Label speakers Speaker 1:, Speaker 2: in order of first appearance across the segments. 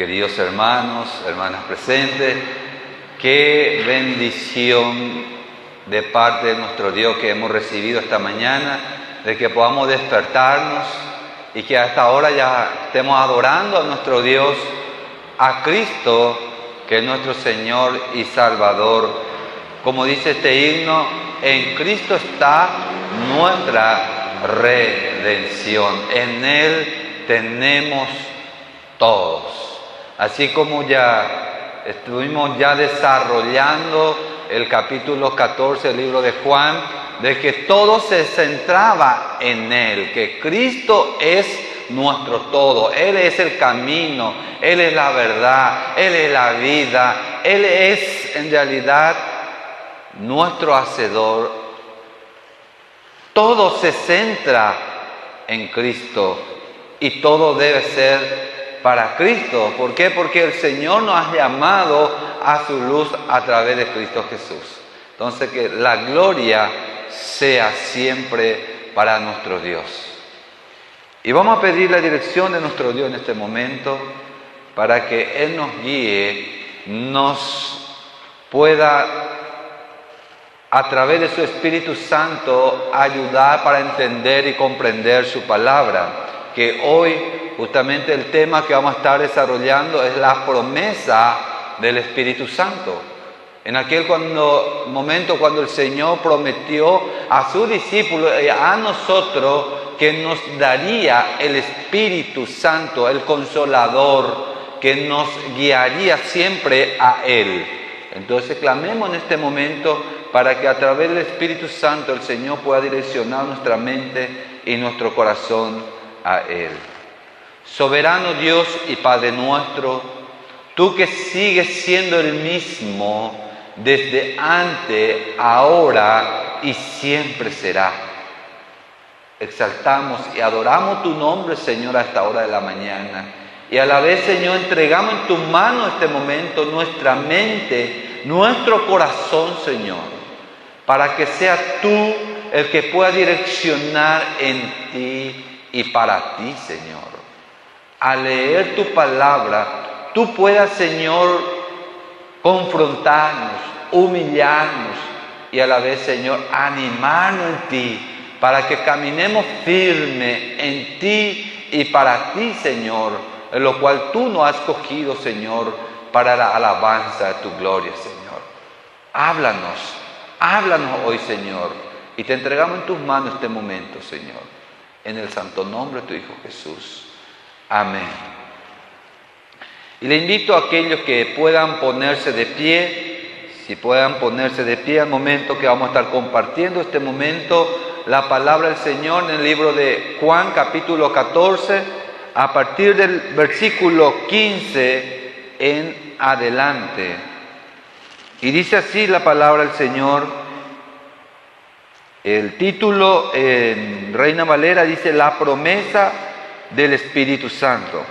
Speaker 1: queridos hermanos, hermanas presentes, qué bendición de parte de nuestro Dios que hemos recibido esta mañana, de que podamos despertarnos y que hasta ahora ya estemos adorando a nuestro Dios, a Cristo, que es nuestro Señor y Salvador. Como dice este himno, en Cristo está nuestra redención, en Él tenemos todos. Así como ya estuvimos desarrollando el capítulo 14 del libro de Juan, de que todo se centraba en Él, que Cristo es nuestro todo, Él es el camino, Él es la verdad, Él es la vida, Él es en realidad nuestro hacedor. Todo se centra en Cristo y todo debe ser para Cristo. ¿Por qué? Porque el Señor nos ha llamado a su luz a través de Cristo Jesús. Entonces, que la gloria sea siempre para nuestro Dios. Y vamos a pedir la dirección de nuestro Dios en este momento para que Él nos guíe, nos pueda a través de su Espíritu Santo ayudar para entender y comprender su palabra. Que hoy justamente el tema que vamos a estar desarrollando es la promesa del Espíritu Santo. En aquel momento cuando el Señor prometió a sus discípulos y a nosotros que nos daría el Espíritu Santo, el Consolador, que nos guiaría siempre a Él. Entonces clamemos en este momento para que a través del Espíritu Santo el Señor pueda direccionar nuestra mente y nuestro corazón a Él. Soberano Dios y Padre nuestro, tú que sigues siendo el mismo desde antes, ahora y siempre será. Exaltamos y adoramos tu nombre, Señor, a esta hora de la mañana. Y a la vez, Señor, entregamos en tus manos este momento nuestra mente, nuestro corazón, Señor, para que sea tú el que pueda direccionar en ti y para ti, Señor. Al leer tu palabra, tú puedas, Señor, confrontarnos, humillarnos y a la vez, Señor, animarnos en ti para que caminemos firme en ti y para ti, Señor, en lo cual tú nos has escogido, Señor, para la alabanza de tu gloria, Señor. Háblanos hoy, Señor, y te entregamos en tus manos este momento, Señor, en el santo nombre de tu Hijo Jesús. Amén. Y le invito a aquellos que puedan ponerse de pie, si puedan ponerse de pie al momento que vamos a estar compartiendo este momento, la palabra del Señor en el libro de Juan capítulo 14, a partir del versículo 15 en adelante. Y dice así la palabra del Señor. El título en Reina Valera dice la promesa del Espíritu Santo.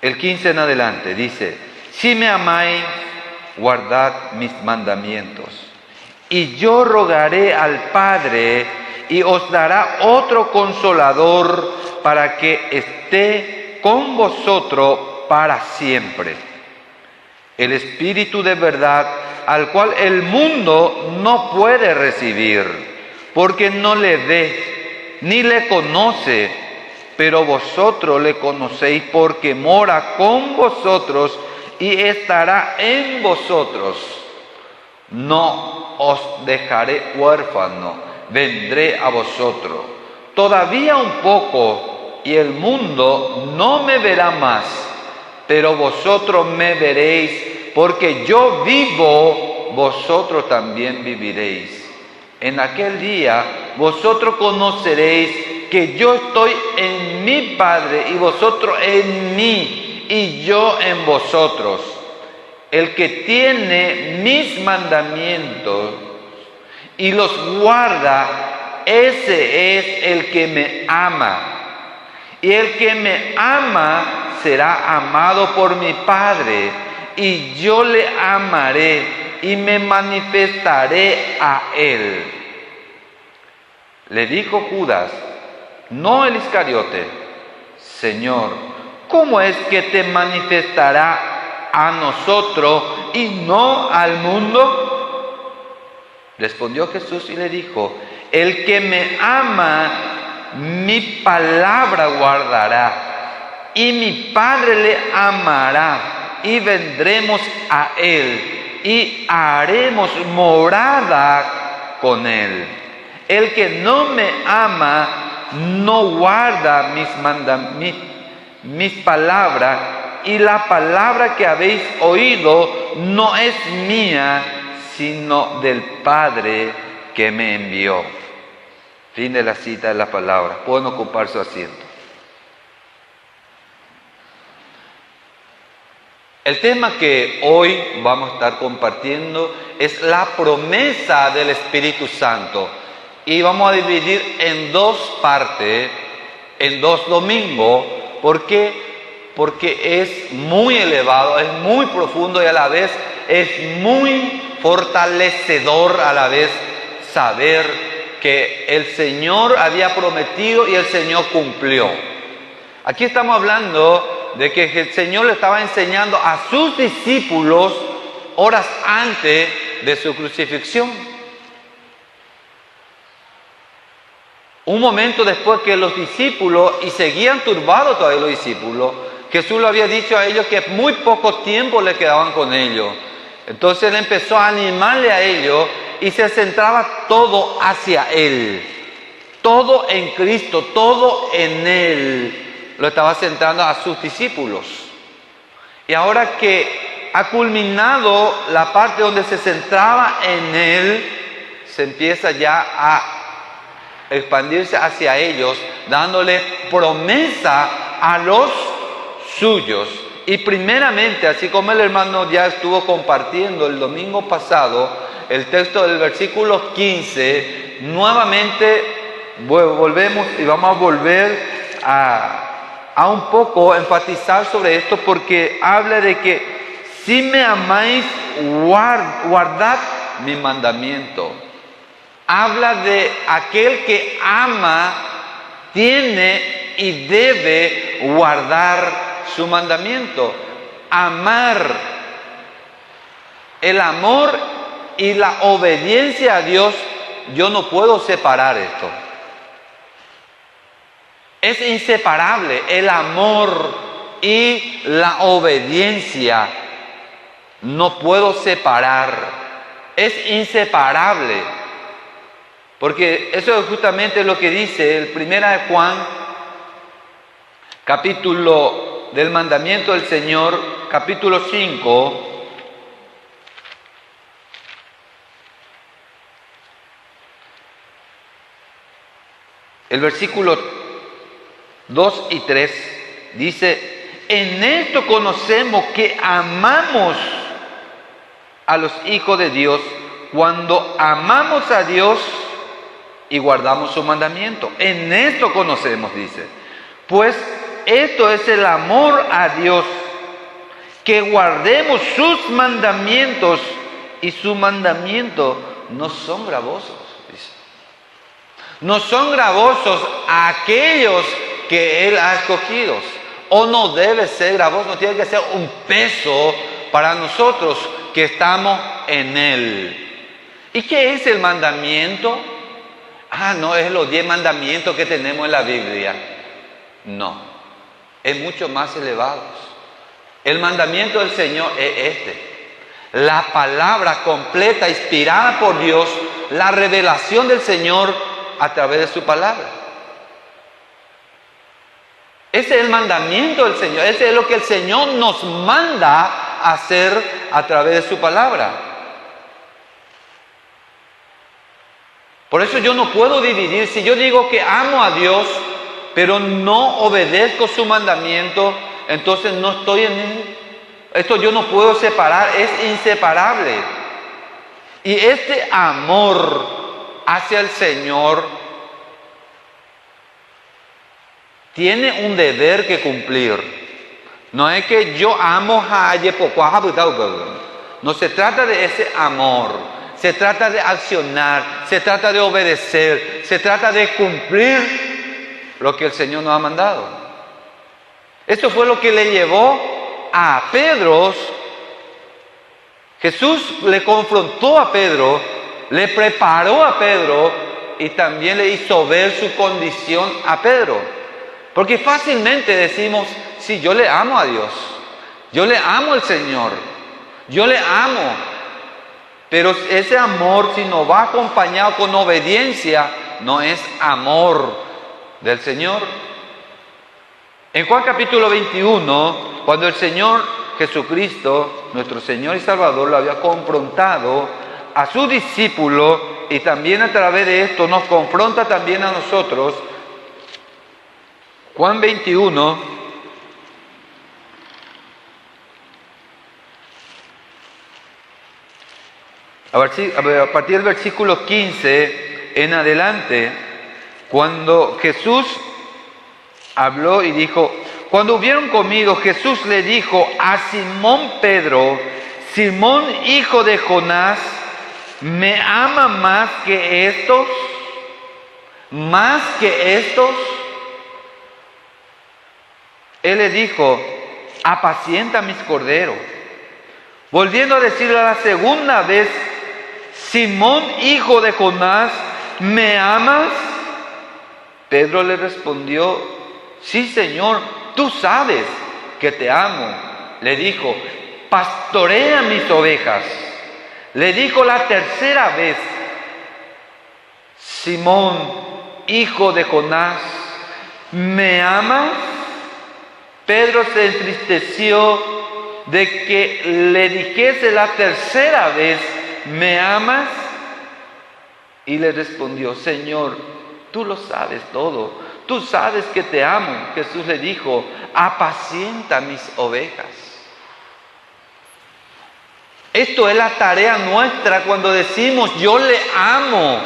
Speaker 1: El 15 en adelante dice: si me amáis, guardad mis mandamientos. Y yo rogaré al Padre y os dará otro consolador para que esté con vosotros para siempre. El Espíritu de verdad, al cual el mundo no puede recibir, porque no le ve ni le conoce, pero vosotros le conocéis porque mora con vosotros y estará en vosotros. No os dejaré huérfano, vendré a vosotros. Todavía un poco y el mundo no me verá más, pero vosotros me veréis, porque yo vivo, vosotros también viviréis. En aquel día vosotros conoceréis que yo estoy en mi Padre y vosotros en mí y yo en vosotros. El que tiene mis mandamientos y los guarda, ese es el que me ama. Y el que me ama será amado por mi Padre, y yo le amaré y me manifestaré a él. Le dijo Judas, no el Iscariote: Señor, ¿cómo es que te manifestará a nosotros y no al mundo? Respondió Jesús y le dijo: el que me ama, mi palabra guardará, y mi Padre le amará, y vendremos a él, y haremos morada con él. El que no me ama, no guarda mis palabras, y la palabra que habéis oído no es mía, sino del Padre que me envió. Fin de la cita de la palabra. Pueden ocupar su asiento. El tema que hoy vamos a estar compartiendo es la promesa del Espíritu Santo. Y vamos a dividir en dos partes, en 2 domingos. ¿Por qué? Porque es muy elevado, es muy profundo y a la vez es muy fortalecedor a la vez saber que el Señor había prometido y el Señor cumplió. Aquí estamos hablando de que el Señor le estaba enseñando a sus discípulos horas antes de su crucifixión. Un momento después que los discípulos, y seguían turbados todavía los discípulos, Jesús le había dicho a ellos que muy poco tiempo le quedaban con ellos. Entonces Él empezó a animarle a ellos y se centraba todo hacia Él. Todo en Cristo, todo en Él. Lo estaba centrando a sus discípulos. Y ahora que ha culminado la parte donde se centraba en Él, se empieza ya a expandirse hacia ellos, dándole promesa a los suyos. Y primeramente, así como el hermano ya estuvo compartiendo el domingo pasado, el texto del versículo 15, nuevamente volvemos y vamos a volver a un poco enfatizar sobre esto, porque habla de que si me amáis, guardad mi mandamiento. Habla de aquel que ama, tiene y debe guardar su mandamiento. Amar, el amor y la obediencia a Dios, yo no puedo separar esto. Es inseparable el amor y la obediencia. No puedo separar. Es inseparable. Porque eso es justamente lo que dice el 1 de Juan, capítulo del mandamiento del Señor, capítulo 5. El versículo 2 y 3 dice: en esto conocemos que amamos a los hijos de Dios, cuando amamos a Dios y guardamos su mandamiento. En esto conocemos, dice. Pues esto es el amor a Dios, que guardemos sus mandamientos, y sus mandamientos no son gravosos, dice. No son gravosos a aquellos que Él ha escogido. O no debe ser gravoso, no tiene que ser un peso para nosotros que estamos en Él. ¿Y qué es el mandamiento? No es los 10 mandamientos que tenemos en la Biblia. No, es mucho más elevado. El mandamiento del Señor es este: la palabra completa, inspirada por Dios, la revelación del Señor a través de su palabra. Ese es el mandamiento del Señor, ese es lo que el Señor nos manda a hacer a través de su palabra. Por eso yo no puedo dividir. Si yo digo que amo a Dios, pero no obedezco su mandamiento, entonces no estoy en Él. Esto yo no puedo separar, es inseparable. Y este amor hacia el Señor tiene un deber que cumplir. No es que yo amo a no se trata de ese amor. Se trata de accionar, se trata de obedecer, se trata de cumplir lo que el Señor nos ha mandado. Esto fue lo que le llevó a Pedro. Jesús le confrontó a Pedro, le preparó a Pedro y también le hizo ver su condición a Pedro. Porque fácilmente decimos, sí, yo le amo a Dios, yo le amo al Señor, yo le amo. Pero ese amor, si no va acompañado con obediencia, no es amor del Señor. En Juan capítulo 21, cuando el Señor Jesucristo, nuestro Señor y Salvador, lo había confrontado a su discípulo, y también a través de esto nos confronta también a nosotros. Juan 21, a partir del versículo 15 en adelante, cuando Jesús habló y dijo, cuando hubieron comido, Jesús le dijo a Simón Pedro, Simón, hijo de Jonás, ¿me ama más que estos? ¿Más que estos? Él le dijo, apacienta mis corderos. Volviendo a decirle a la segunda vez, Simón, hijo de Jonás, ¿me amas? Pedro le respondió, sí, Señor, tú sabes que te amo. Le dijo, pastorea mis ovejas. Le dijo la tercera vez, Simón, hijo de Jonás, ¿me amas? Pedro se entristeció de que le dijese la tercera vez, ¿me amas? Y le respondió, Señor, tú lo sabes todo, tú sabes que te amo. Jesús le dijo, apacienta mis ovejas. Esto es la tarea nuestra cuando decimos, yo le amo.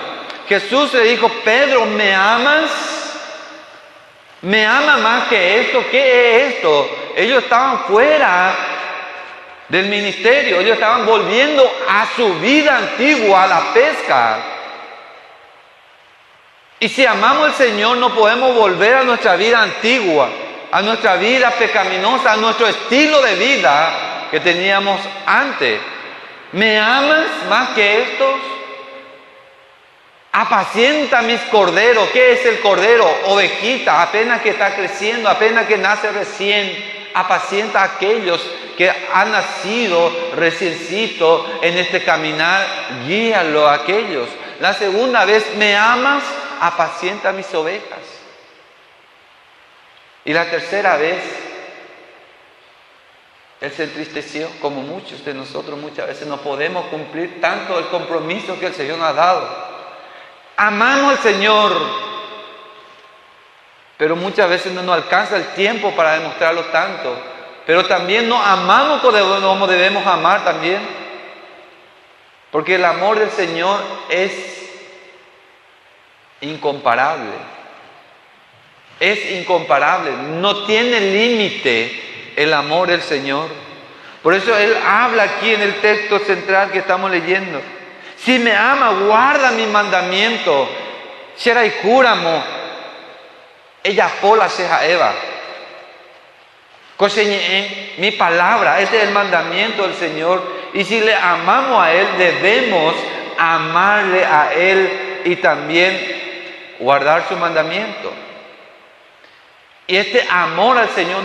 Speaker 1: Jesús le dijo, Pedro, ¿me amas? ¿Me ama más que esto? ¿Qué es esto? Ellos estaban fuera del ministerio, ellos estaban volviendo a su vida antigua, a la pesca. Y si amamos al Señor, no podemos volver a nuestra vida antigua, a nuestra vida pecaminosa, a nuestro estilo de vida que teníamos antes. ¿Me amas más que estos? Apacienta mis corderos. ¿Qué es el cordero? Ovejita, apenas que está creciendo, apenas que nace recién. Apacienta a aquellos que han nacido reciencito en este caminar. Guíalo a aquellos. La segunda vez, ¿me amas? Apacienta mis ovejas. Y la tercera vez, él se entristeció, como muchos de nosotros muchas veces no podemos cumplir tanto el compromiso que el Señor nos ha dado. Amamos al Señor, pero muchas veces no nos alcanza el tiempo para demostrarlo tanto. Pero también no amamos como debemos amar también. Porque el amor del Señor es incomparable. Es incomparable. No tiene límite el amor del Señor. Por eso Él habla aquí en el texto central que estamos leyendo. Si me ama, guarda mi mandamiento. Sherai juramo. Ella pola seja Eva. Mi palabra, ese es el mandamiento del Señor. Y si le amamos a Él, debemos amarle a Él y también guardar su mandamiento. Y este amor al Señor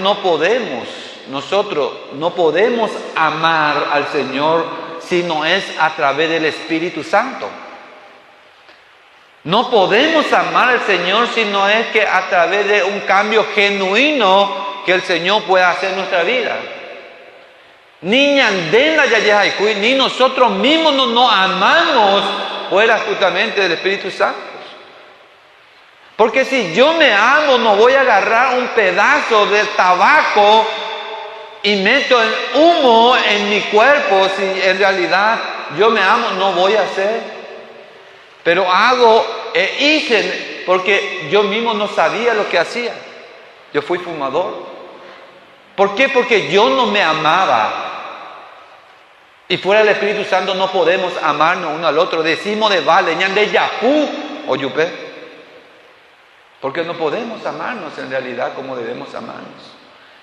Speaker 1: nosotros no podemos amar al Señor si no es a través del Espíritu Santo. No podemos amar al Señor si no es que a través de un cambio genuino que el Señor pueda hacer en nuestra vida. Ni nosotros mismos no nos amamos fuera justamente del Espíritu Santo. Porque si yo me amo, no voy a agarrar un pedazo del tabaco y meto el humo en mi cuerpo. Si en realidad yo me amo, no voy a hacer. Pero hice porque yo mismo no sabía lo que hacía. Yo fui fumador. ¿Por qué? Porque yo no me amaba. Y fuera del Espíritu Santo no podemos amarnos uno al otro. Decimos de vale, ñande yahu o Porque no podemos amarnos en realidad como debemos amarnos.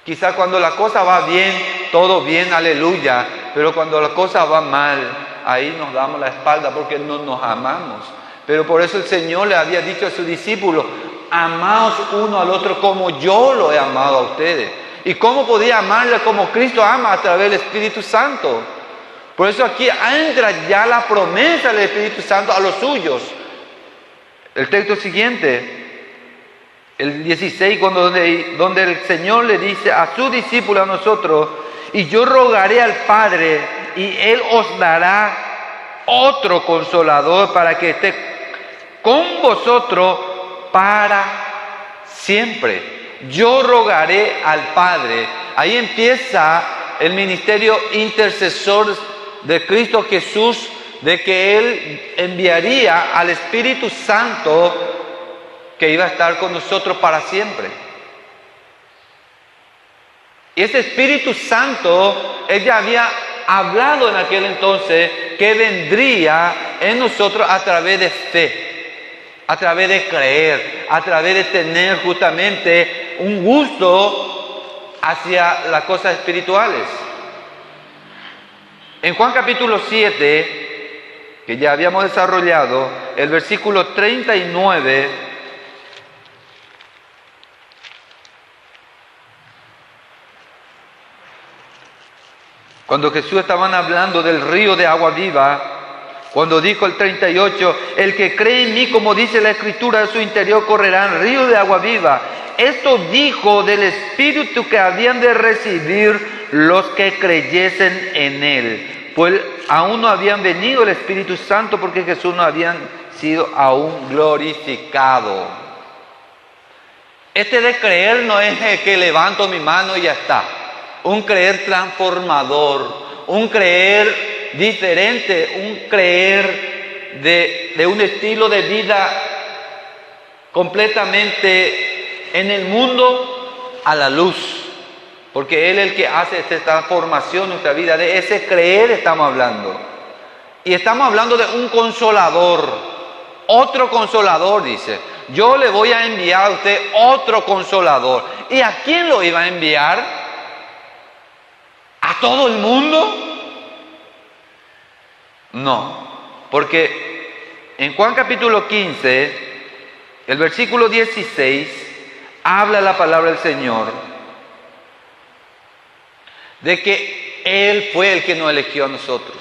Speaker 1: Quizás cuando la cosa va bien, todo bien, aleluya, pero cuando la cosa va mal, ahí nos damos la espalda porque no nos amamos. Pero por eso el Señor le había dicho a sus discípulos, amaos uno al otro como yo lo he amado a ustedes. ¿Y cómo podía amarle como Cristo ama? A través del Espíritu Santo. Por eso aquí entra ya la promesa del Espíritu Santo a los suyos. El texto siguiente, el 16, donde el Señor le dice a sus discípulos, a nosotros, y yo rogaré al Padre y Él os dará otro consolador para que esté con vosotros para siempre. Yo rogaré al Padre. Ahí empieza el ministerio intercesor de Cristo Jesús, de que Él enviaría al Espíritu Santo que iba a estar con nosotros para siempre. Y ese Espíritu Santo, Él ya había hablado en aquel entonces que vendría en nosotros a través de fe, a través de creer, a través de tener justamente un gusto hacia las cosas espirituales. En Juan capítulo 7, que ya habíamos desarrollado, el versículo 39, cuando Jesús estaban hablando del río de agua viva, cuando dijo el 38, el que cree en mí, como dice la Escritura, de su interior correrán ríos de agua viva. Esto dijo del Espíritu que habían de recibir los que creyesen en Él. Pues aún no habían venido el Espíritu Santo porque Jesús no había sido aún glorificado. Este de creer no es que levanto mi mano y ya está. Un creer transformador, un creer diferente, un creer de un estilo de vida completamente en el mundo a la luz, porque Él es el que hace esta transformación en nuestra vida. De ese creer estamos hablando, y estamos hablando de un consolador, otro consolador. Dice, yo le voy a enviar a usted otro consolador. ¿Y a quién lo iba a enviar? ¿A todo el mundo? No, porque en Juan capítulo 15, el versículo 16, habla la palabra del Señor de que Él fue el que nos eligió a nosotros.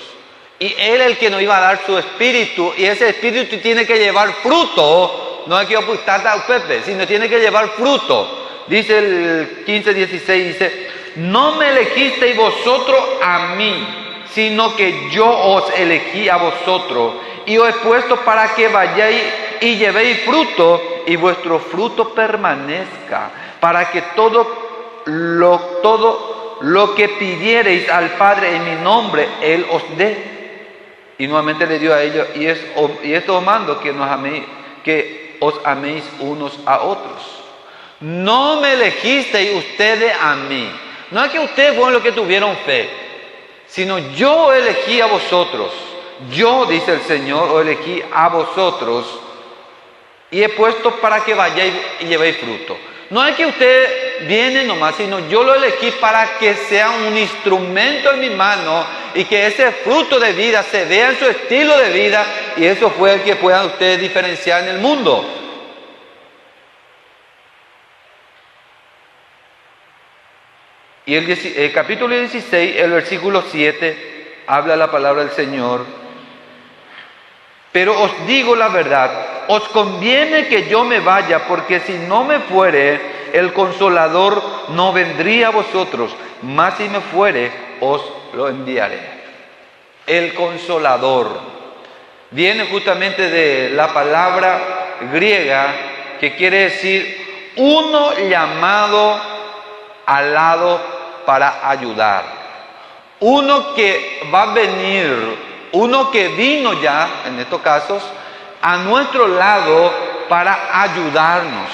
Speaker 1: Y Él es el que nos iba a dar su espíritu, y ese espíritu tiene que llevar fruto, no hay que ocultar a Pepe, sino tiene que llevar fruto. Dice el 15:16, dice, no me elegisteis vosotros a mí, sino que yo os elegí a vosotros, y os he puesto para que vayáis y llevéis fruto, y vuestro fruto permanezca, para que todo lo que pidiereis al Padre en mi nombre, Él os dé. Y nuevamente le dio a ellos, y esto os mando, que os améis unos a otros. No me elegisteis ustedes a mí. No es que ustedes fueron los que tuvieron fe, sino yo elegí a vosotros. Yo, dice el Señor, os elegí a vosotros y he puesto para que vayáis y llevéis fruto. No es que ustedes vienen nomás, sino yo lo elegí para que sea un instrumento en mi mano y que ese fruto de vida se vea en su estilo de vida, y eso fue el que puedan ustedes diferenciar en el mundo. Y el capítulo 16, el versículo 7, habla la palabra del Señor. Pero os digo la verdad, os conviene que yo me vaya, porque si no me fuere, el Consolador no vendría a vosotros, mas si me fuere, os lo enviaré. El Consolador viene justamente de la palabra griega que quiere decir uno llamado al lado para ayudar, uno que va a venir, uno que vino ya, en estos casos, a nuestro lado para ayudarnos.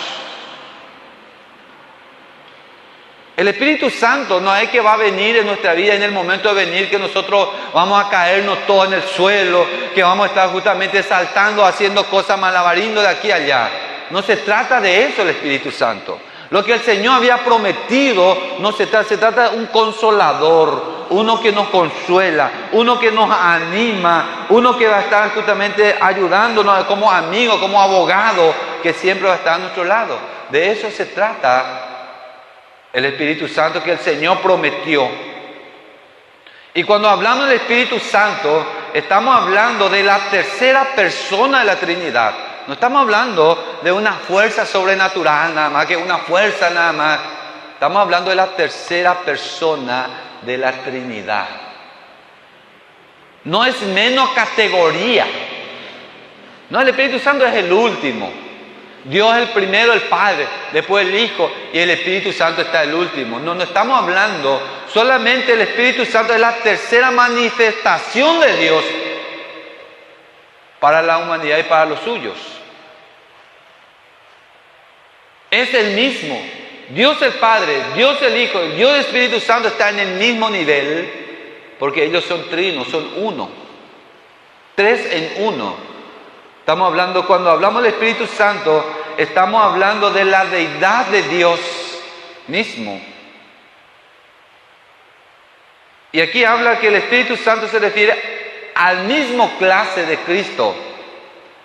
Speaker 1: El Espíritu Santo no es que va a venir en nuestra vida en el momento de venir que nosotros vamos a caernos todos en el suelo, que vamos a estar justamente saltando, haciendo cosas, malabarando de aquí a allá. No se trata de eso el Espíritu Santo. Lo que el Señor había prometido no se trata de un consolador, uno que nos consuela, uno que nos anima, uno que va a estar justamente ayudándonos como amigo, como abogado, que siempre va a estar a nuestro lado. De eso se trata el Espíritu Santo que el Señor prometió. Y cuando hablamos del Espíritu Santo, estamos hablando de la tercera persona de la Trinidad. No estamos hablando de una fuerza sobrenatural nada más, que una fuerza nada más. Estamos hablando de la tercera persona de la Trinidad. No es menos categoría. No, el Espíritu Santo es el último. Dios es el primero, el Padre, después el Hijo y el Espíritu Santo está el último. No estamos hablando, solamente el Espíritu Santo es la tercera manifestación de Dios para la humanidad y para los suyos. Es el mismo. Dios el Padre, Dios el Hijo, Dios el Espíritu Santo está en el mismo nivel, porque ellos son trinos, son uno. 3 en 1. Estamos hablando, cuando hablamos del Espíritu Santo, estamos hablando de la deidad de Dios mismo. Y aquí habla que el Espíritu Santo se refiere al mismo clase de Cristo.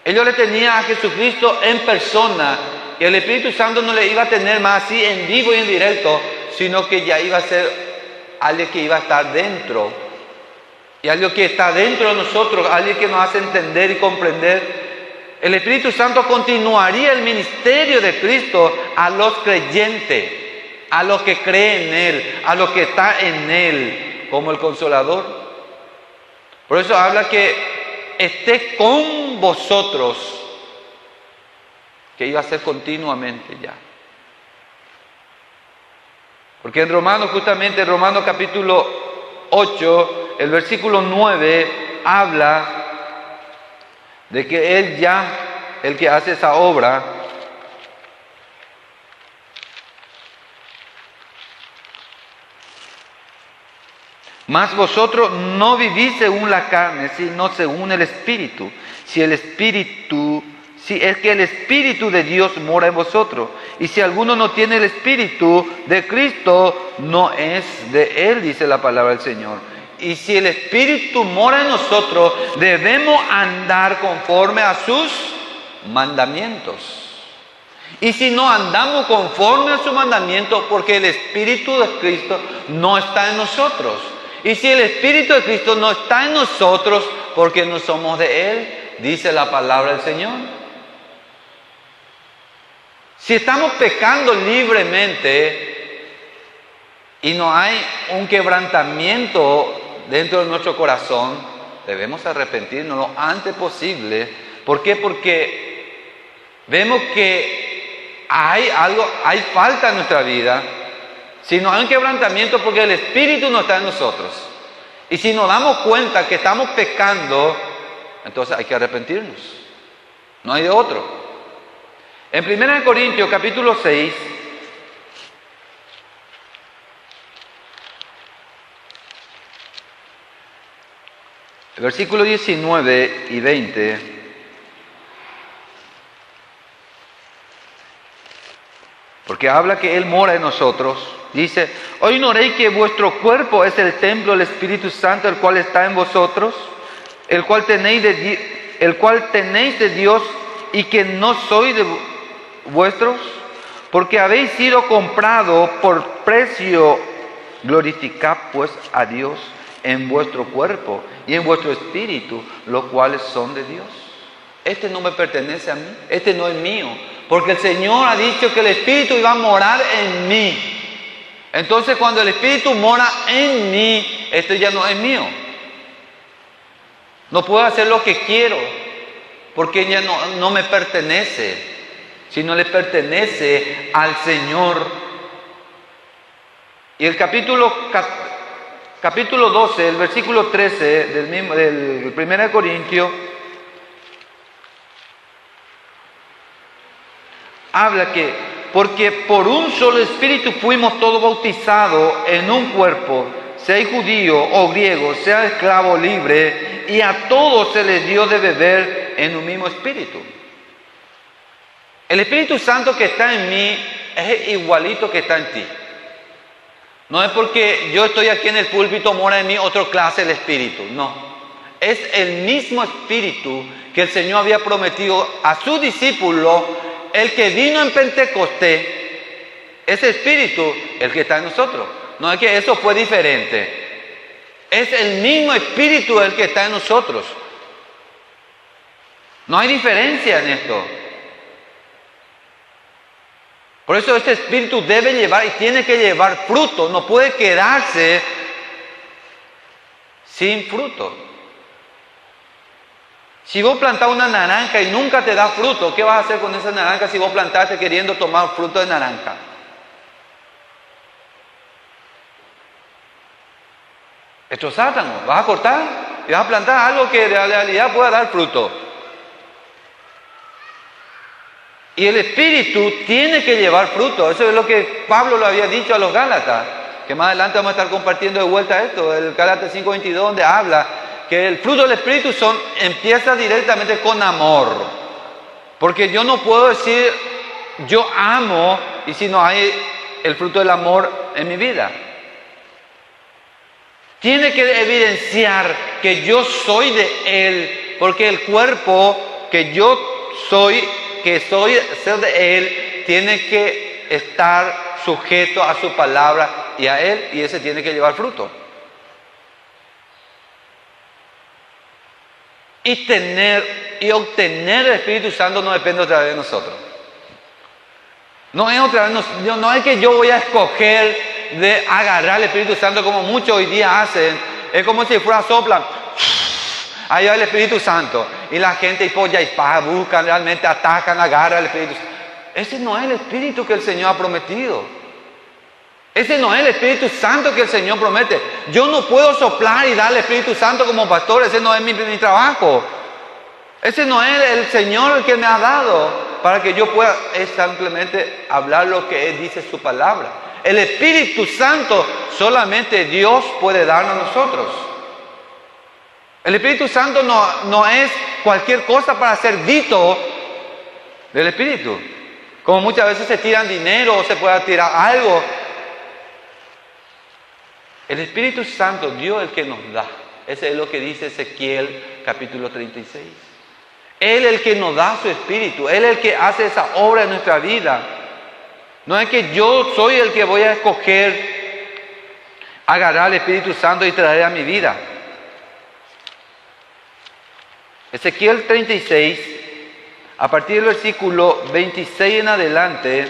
Speaker 1: Ellos le tenían a Jesucristo en persona, y el Espíritu Santo no le iba a tener más así en vivo y en directo, sino que ya iba a ser alguien que iba a estar dentro. Y algo que está dentro de nosotros, alguien que nos hace entender y comprender. El Espíritu Santo continuaría el ministerio de Cristo a los creyentes, a los que creen en Él, a los que están en Él, como el Consolador. Por eso habla que esté con vosotros, que iba a ser continuamente ya. Porque en Romanos, justamente en Romanos capítulo 8, el versículo 9, habla de que Él ya, el que hace esa obra, mas vosotros no vivís según la carne, sino según el Espíritu. Si es que el Espíritu de Dios mora en vosotros. Y si alguno no tiene el Espíritu de Cristo, no es de Él, dice la palabra del Señor. Y si el Espíritu mora en nosotros, debemos andar conforme a sus mandamientos. Y si no andamos conforme a sus mandamientos, porque el Espíritu de Cristo no está en nosotros. Y si el Espíritu de Cristo no está en nosotros, porque no somos de Él, dice la palabra del Señor. Si estamos pecando libremente y no hay un quebrantamiento dentro de nuestro corazón, debemos arrepentirnos lo antes posible. ¿Por qué? Porque vemos que hay falta en nuestra vida. Si no hay un quebrantamiento, porque el Espíritu no está en nosotros. Y si nos damos cuenta que estamos pecando, entonces hay que arrepentirnos. No hay de otro. En 1 Corintios capítulo 6, versículos 19 y 20, porque habla que Él mora en nosotros, dice: ¿o ignoréis que vuestro cuerpo es el templo del Espíritu Santo, el cual está en vosotros, el cual tenéis de Dios, y que no sois de vuestros? Porque habéis sido comprado por precio. Glorificad pues a Dios en vuestro cuerpo y en vuestro espíritu, los cuales son de Dios. Este no me pertenece a mí, este no es mío, porque el Señor ha dicho que el Espíritu iba a morar en mí. Entonces, cuando el Espíritu mora en mí, esto ya no es mío. No puedo hacer lo que quiero, porque ya no me pertenece, sino le pertenece al Señor. Y el capítulo 12, el versículo 13 del 1 Corintios, habla que, porque por un solo Espíritu fuimos todos bautizados en un cuerpo, sea judío o griego, sea esclavo o libre, y a todos se les dio de beber en un mismo Espíritu. El Espíritu Santo que está en mí es igualito que está en ti. No es porque yo estoy aquí en el púlpito, mora en mí otra clase el Espíritu. No. Es el mismo Espíritu que el Señor había prometido a su discípulo, el que vino en Pentecostés. Ese Espíritu, el que está en nosotros. No es que eso fue diferente. Es el mismo Espíritu el que está en nosotros. No hay diferencia en esto. Por eso este Espíritu debe llevar y tiene que llevar fruto. No puede quedarse sin fruto. Si vos plantás una naranja y nunca te da fruto, ¿qué vas a hacer con esa naranja si vos plantaste queriendo tomar fruto de naranja? Esto es sátano. Vas a cortar y vas a plantar algo que en realidad pueda dar fruto. Y el Espíritu tiene que llevar fruto. Eso es lo que Pablo le había dicho a los Gálatas. Que más adelante vamos a estar compartiendo de vuelta esto. El Gálatas 5:22, donde habla que el fruto del Espíritu empieza directamente con amor. Porque yo no puedo decir yo amo y si no hay el fruto del amor en mi vida. Tiene que evidenciar que yo soy de Él. Porque el cuerpo que yo soy ser de Él, tiene que estar sujeto a su palabra y a Él, y ese tiene que llevar fruto. Y obtener el Espíritu Santo no depende otra vez de nosotros. No es otra vez, no es que yo voy a escoger de agarrar el Espíritu Santo como muchos hoy día hacen. Es como si fuera soplan. Ahí va el Espíritu Santo. Y la gente buscan, realmente atacan, agarran el Espíritu Santo. Ese no es el Espíritu que el Señor ha prometido. Ese no es el Espíritu Santo que el Señor promete. Yo no puedo soplar y darle el Espíritu Santo como pastor. Ese no es mi trabajo. Ese no es el Señor el que me ha dado para que yo pueda simplemente hablar lo que Él dice su palabra. El Espíritu Santo solamente Dios puede darnos a nosotros. El Espíritu Santo no es cualquier cosa para ser dito del Espíritu. Como muchas veces se tiran dinero o se puede tirar algo. El Espíritu Santo, Dios es el que nos da. Ese es lo que dice Ezequiel capítulo 36. Él es el que nos da su Espíritu. Él es el que hace esa obra en nuestra vida. No es que yo soy el que voy a escoger agarrar el Espíritu Santo y traer a mi vida. Ezequiel 36, a partir del versículo 26 en adelante,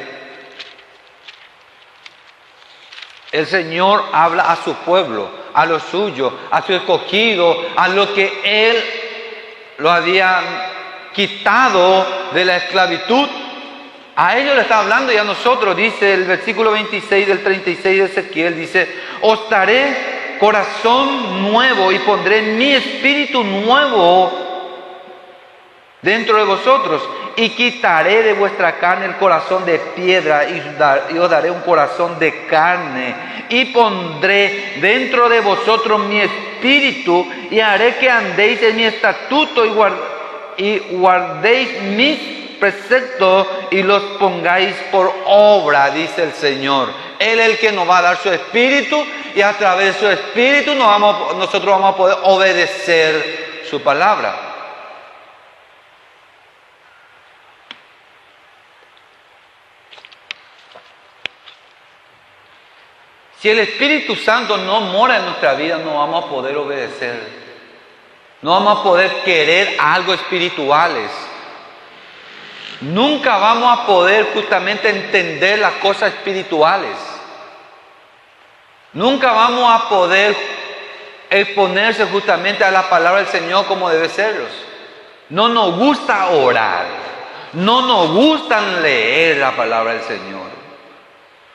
Speaker 1: el Señor habla a su pueblo, a lo suyo, a su escogido, a lo que Él lo había quitado de la esclavitud. A ellos le está hablando y a nosotros, dice el versículo 26 del 36 de Ezequiel, dice: os daré corazón nuevo y pondré mi espíritu nuevo dentro de vosotros, y quitaré de vuestra carne el corazón de piedra y os daré un corazón de carne, y pondré dentro de vosotros mi espíritu y haré que andéis en mi estatuto y guardéis mis preceptos y los pongáis por obra, dice el Señor. Él es el que nos va a dar su espíritu y a través de su espíritu nosotros vamos a poder obedecer su palabra. Si el Espíritu Santo no mora en nuestra vida, no vamos a poder obedecer. No vamos a poder querer algo espirituales. Nunca vamos a poder justamente entender las cosas espirituales. Nunca vamos a poder exponerse justamente a la palabra del Señor como debe serlos. No nos gusta orar. No nos gusta leer la palabra del Señor.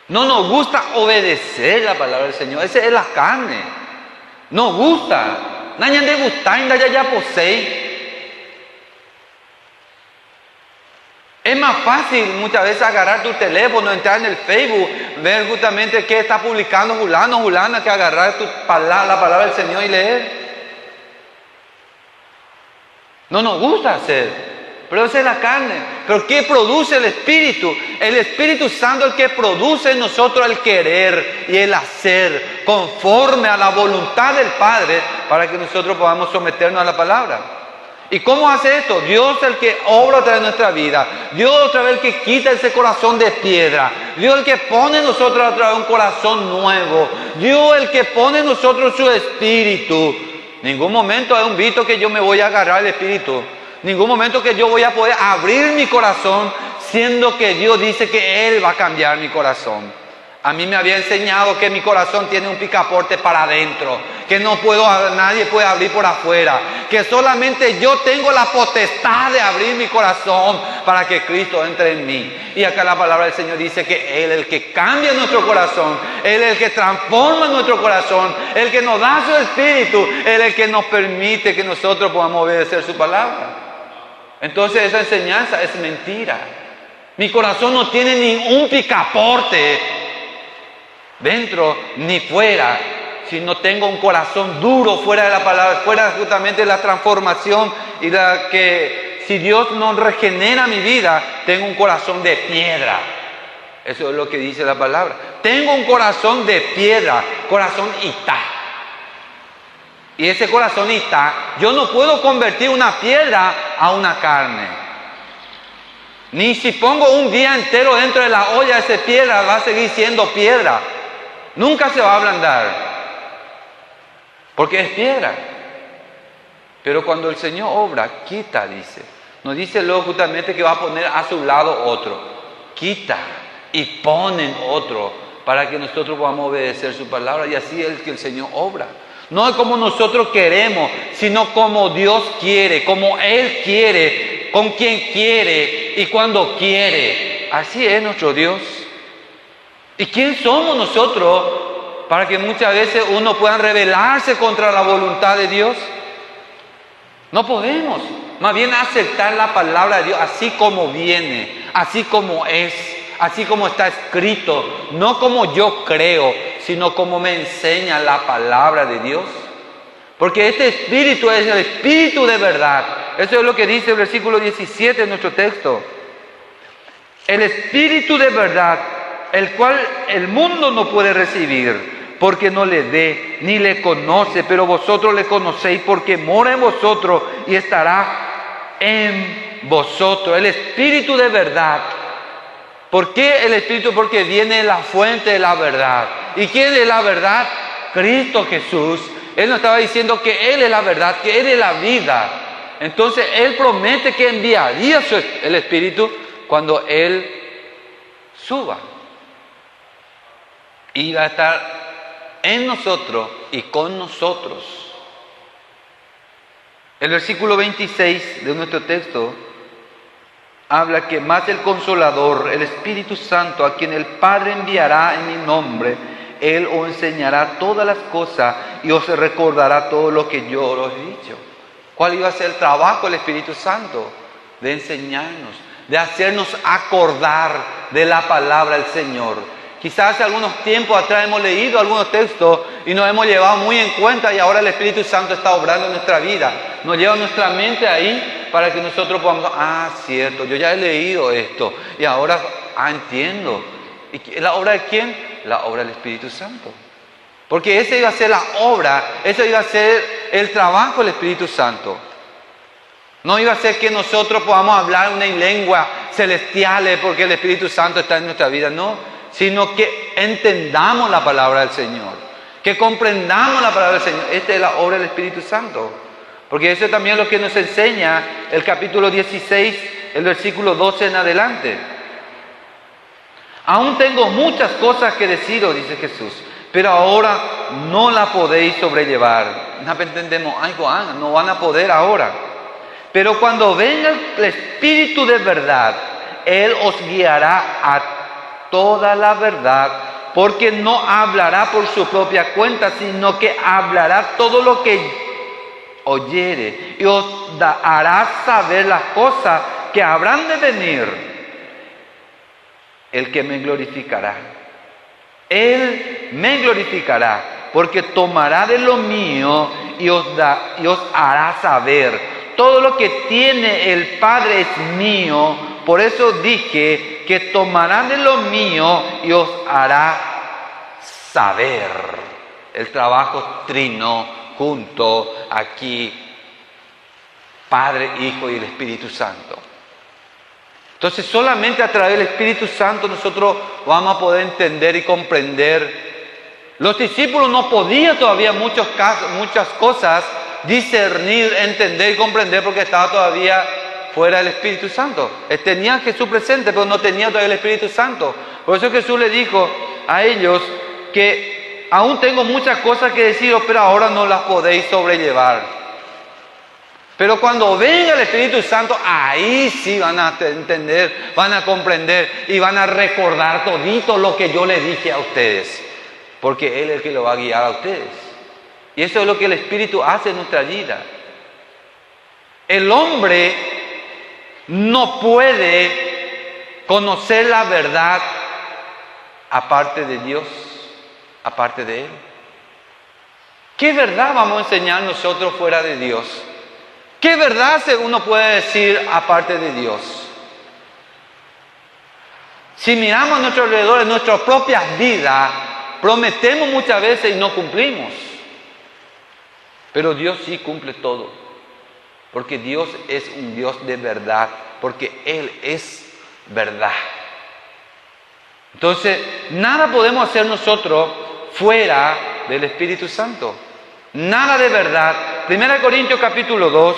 Speaker 1: No nos gusta obedecer la palabra del Señor. Esa es la carne. Nos gusta. Nadie le gusta, ya posee. Es más fácil muchas veces agarrar tu teléfono, entrar en el Facebook, ver justamente qué está publicando fulano, fulana, que agarrar la palabra del Señor y leer. No nos gusta hacer. pero esa es la carne. Pero ¿qué produce el Espíritu? El Espíritu Santo es el que produce en nosotros el querer y el hacer conforme a la voluntad del Padre para que nosotros podamos someternos a la palabra. ¿Y cómo hace esto? Dios es el que obra otra vez en nuestra vida. Dios otra vez el que quita ese corazón de piedra. Dios el que pone en nosotros otra vez un corazón nuevo. Dios el que pone en nosotros su Espíritu. Ningún momento hay un visto que yo me voy a agarrar el Espíritu. Ningún momento que yo voy a poder abrir mi corazón, siendo que Dios dice que Él va a cambiar mi corazón. A mí me había enseñado que mi corazón tiene un picaporte para adentro, que nadie puede abrir por afuera, que solamente yo tengo la potestad de abrir mi corazón para que Cristo entre en mí. Y acá la palabra del Señor dice que Él es el que cambia nuestro corazón, Él es el que transforma nuestro corazón, el que nos da su Espíritu, Él es el que nos permite que nosotros podamos obedecer su palabra. Entonces esa enseñanza es mentira. Mi corazón no tiene ningún picaporte dentro ni fuera, si no tengo un corazón duro fuera de la palabra, fuera justamente de la transformación y la que si Dios no regenera mi vida, tengo un corazón de piedra. Eso es lo que dice la palabra. Tengo un corazón de piedra, corazón itá. Y ese corazón itá, yo no puedo convertir una piedra a una carne. Ni si pongo un día entero dentro de la olla esa piedra, va a seguir siendo piedra. Nunca se va a ablandar, porque es piedra. Pero cuando el Señor obra, quita, dice. No dice luego justamente que va a poner a su lado otro. Quita y ponen otro para que nosotros podamos obedecer su palabra. Y así es que el Señor obra. No es como nosotros queremos, sino como Dios quiere, como Él quiere, con quien quiere y cuando quiere. Así es nuestro Dios. ¿Y quién somos nosotros para que muchas veces uno pueda rebelarse contra la voluntad de Dios? No podemos. Más bien aceptar la palabra de Dios así como viene, así como es, así como está escrito. No como yo creo, sino como me enseña la palabra de Dios. Porque este Espíritu es el Espíritu de verdad. Eso es lo que dice el versículo 17 de nuestro texto. El Espíritu de verdad, el cual el mundo no puede recibir, porque no le ve ni le conoce, pero vosotros le conocéis porque mora en vosotros y estará en vosotros. El Espíritu de verdad. ¿Por qué el Espíritu? Porque viene de la fuente de la verdad. ¿Y quién es la verdad? Cristo Jesús. Él nos estaba diciendo que Él es la verdad, que Él es la vida. Entonces Él promete que enviaría el Espíritu cuando Él suba. Y va a estar en nosotros y con nosotros. El versículo 26 de nuestro texto habla que más el Consolador, el Espíritu Santo, a quien el Padre enviará en mi nombre, Él os enseñará todas las cosas y os recordará todo lo que yo os he dicho. ¿Cuál iba a ser el trabajo del Espíritu Santo? De enseñarnos, de hacernos acordar de la palabra del Señor. Quizás hace algunos tiempos atrás hemos leído algunos textos y nos hemos llevado muy en cuenta y ahora el Espíritu Santo está obrando en nuestra vida. Nos lleva nuestra mente ahí para que nosotros podamos, cierto, yo ya he leído esto y ahora, entiendo. ¿Y la obra de quién? La obra del Espíritu Santo. Porque esa iba a ser la obra, ese iba a ser el trabajo del Espíritu Santo. No iba a ser que nosotros podamos hablar una lengua celestial porque el Espíritu Santo está en nuestra vida, no. Sino que entendamos la palabra del Señor, que comprendamos la palabra del Señor. Esta es la obra del Espíritu Santo, porque eso también es lo que nos enseña el capítulo 16, el versículo 12 en adelante. Aún tengo muchas cosas que deciros, dice Jesús, pero ahora no la podéis sobrellevar. No entendemos algo, no van a poder ahora. Pero cuando venga el Espíritu de verdad, Él os guiará a toda la verdad, porque no hablará por su propia cuenta, sino que hablará todo lo que oyere y os hará saber las cosas que habrán de venir. El que me glorificará, Él me glorificará, porque tomará de lo mío y os hará saber. todo lo que tiene el Padre es mío. Por eso dije que tomarán de lo mío y os hará saber. El trabajo trino junto aquí, Padre, Hijo y el Espíritu Santo. Entonces solamente a través del Espíritu Santo nosotros vamos a poder entender y comprender. Los discípulos no podían todavía muchas cosas discernir, entender y comprender porque estaba todavía fuera del Espíritu Santo. Tenían Jesús presente, pero no tenían todavía el Espíritu Santo. Por eso Jesús le dijo a ellos que aún tengo muchas cosas que deciros, pero ahora no las podéis sobrellevar. Pero cuando venga el Espíritu Santo, ahí sí van a entender, van a comprender y van a recordar todito lo que yo les dije a ustedes. Porque Él es el que lo va a guiar a ustedes. Y eso es lo que el Espíritu hace en nuestra vida. El hombre no puede conocer la verdad aparte de Dios, aparte de Él. ¿Qué verdad vamos a enseñar nosotros fuera de Dios? ¿Qué verdad uno puede decir aparte de Dios? Si miramos a nuestro alrededor, en nuestras propias vidas, prometemos muchas veces y no cumplimos. Pero Dios sí cumple todo. Porque Dios es un Dios de verdad. Porque Él es verdad. Entonces, nada podemos hacer nosotros fuera del Espíritu Santo. Nada de verdad. 1 Corintios capítulo 2.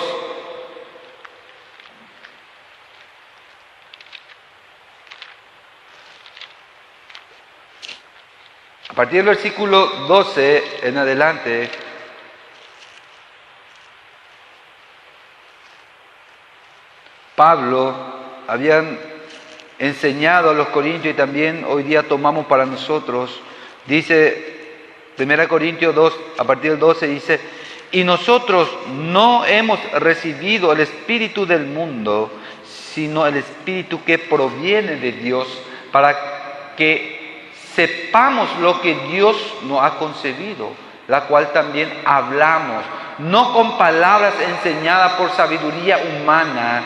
Speaker 1: A partir del versículo 12 en adelante, Pablo habían enseñado a los corintios y también hoy día tomamos para nosotros. Dice 1 Corintios 2, a partir del 12 dice: y nosotros no hemos recibido el espíritu del mundo, sino el espíritu que proviene de Dios, para que sepamos lo que Dios nos ha concebido, la cual también hablamos, no con palabras enseñadas por sabiduría humana,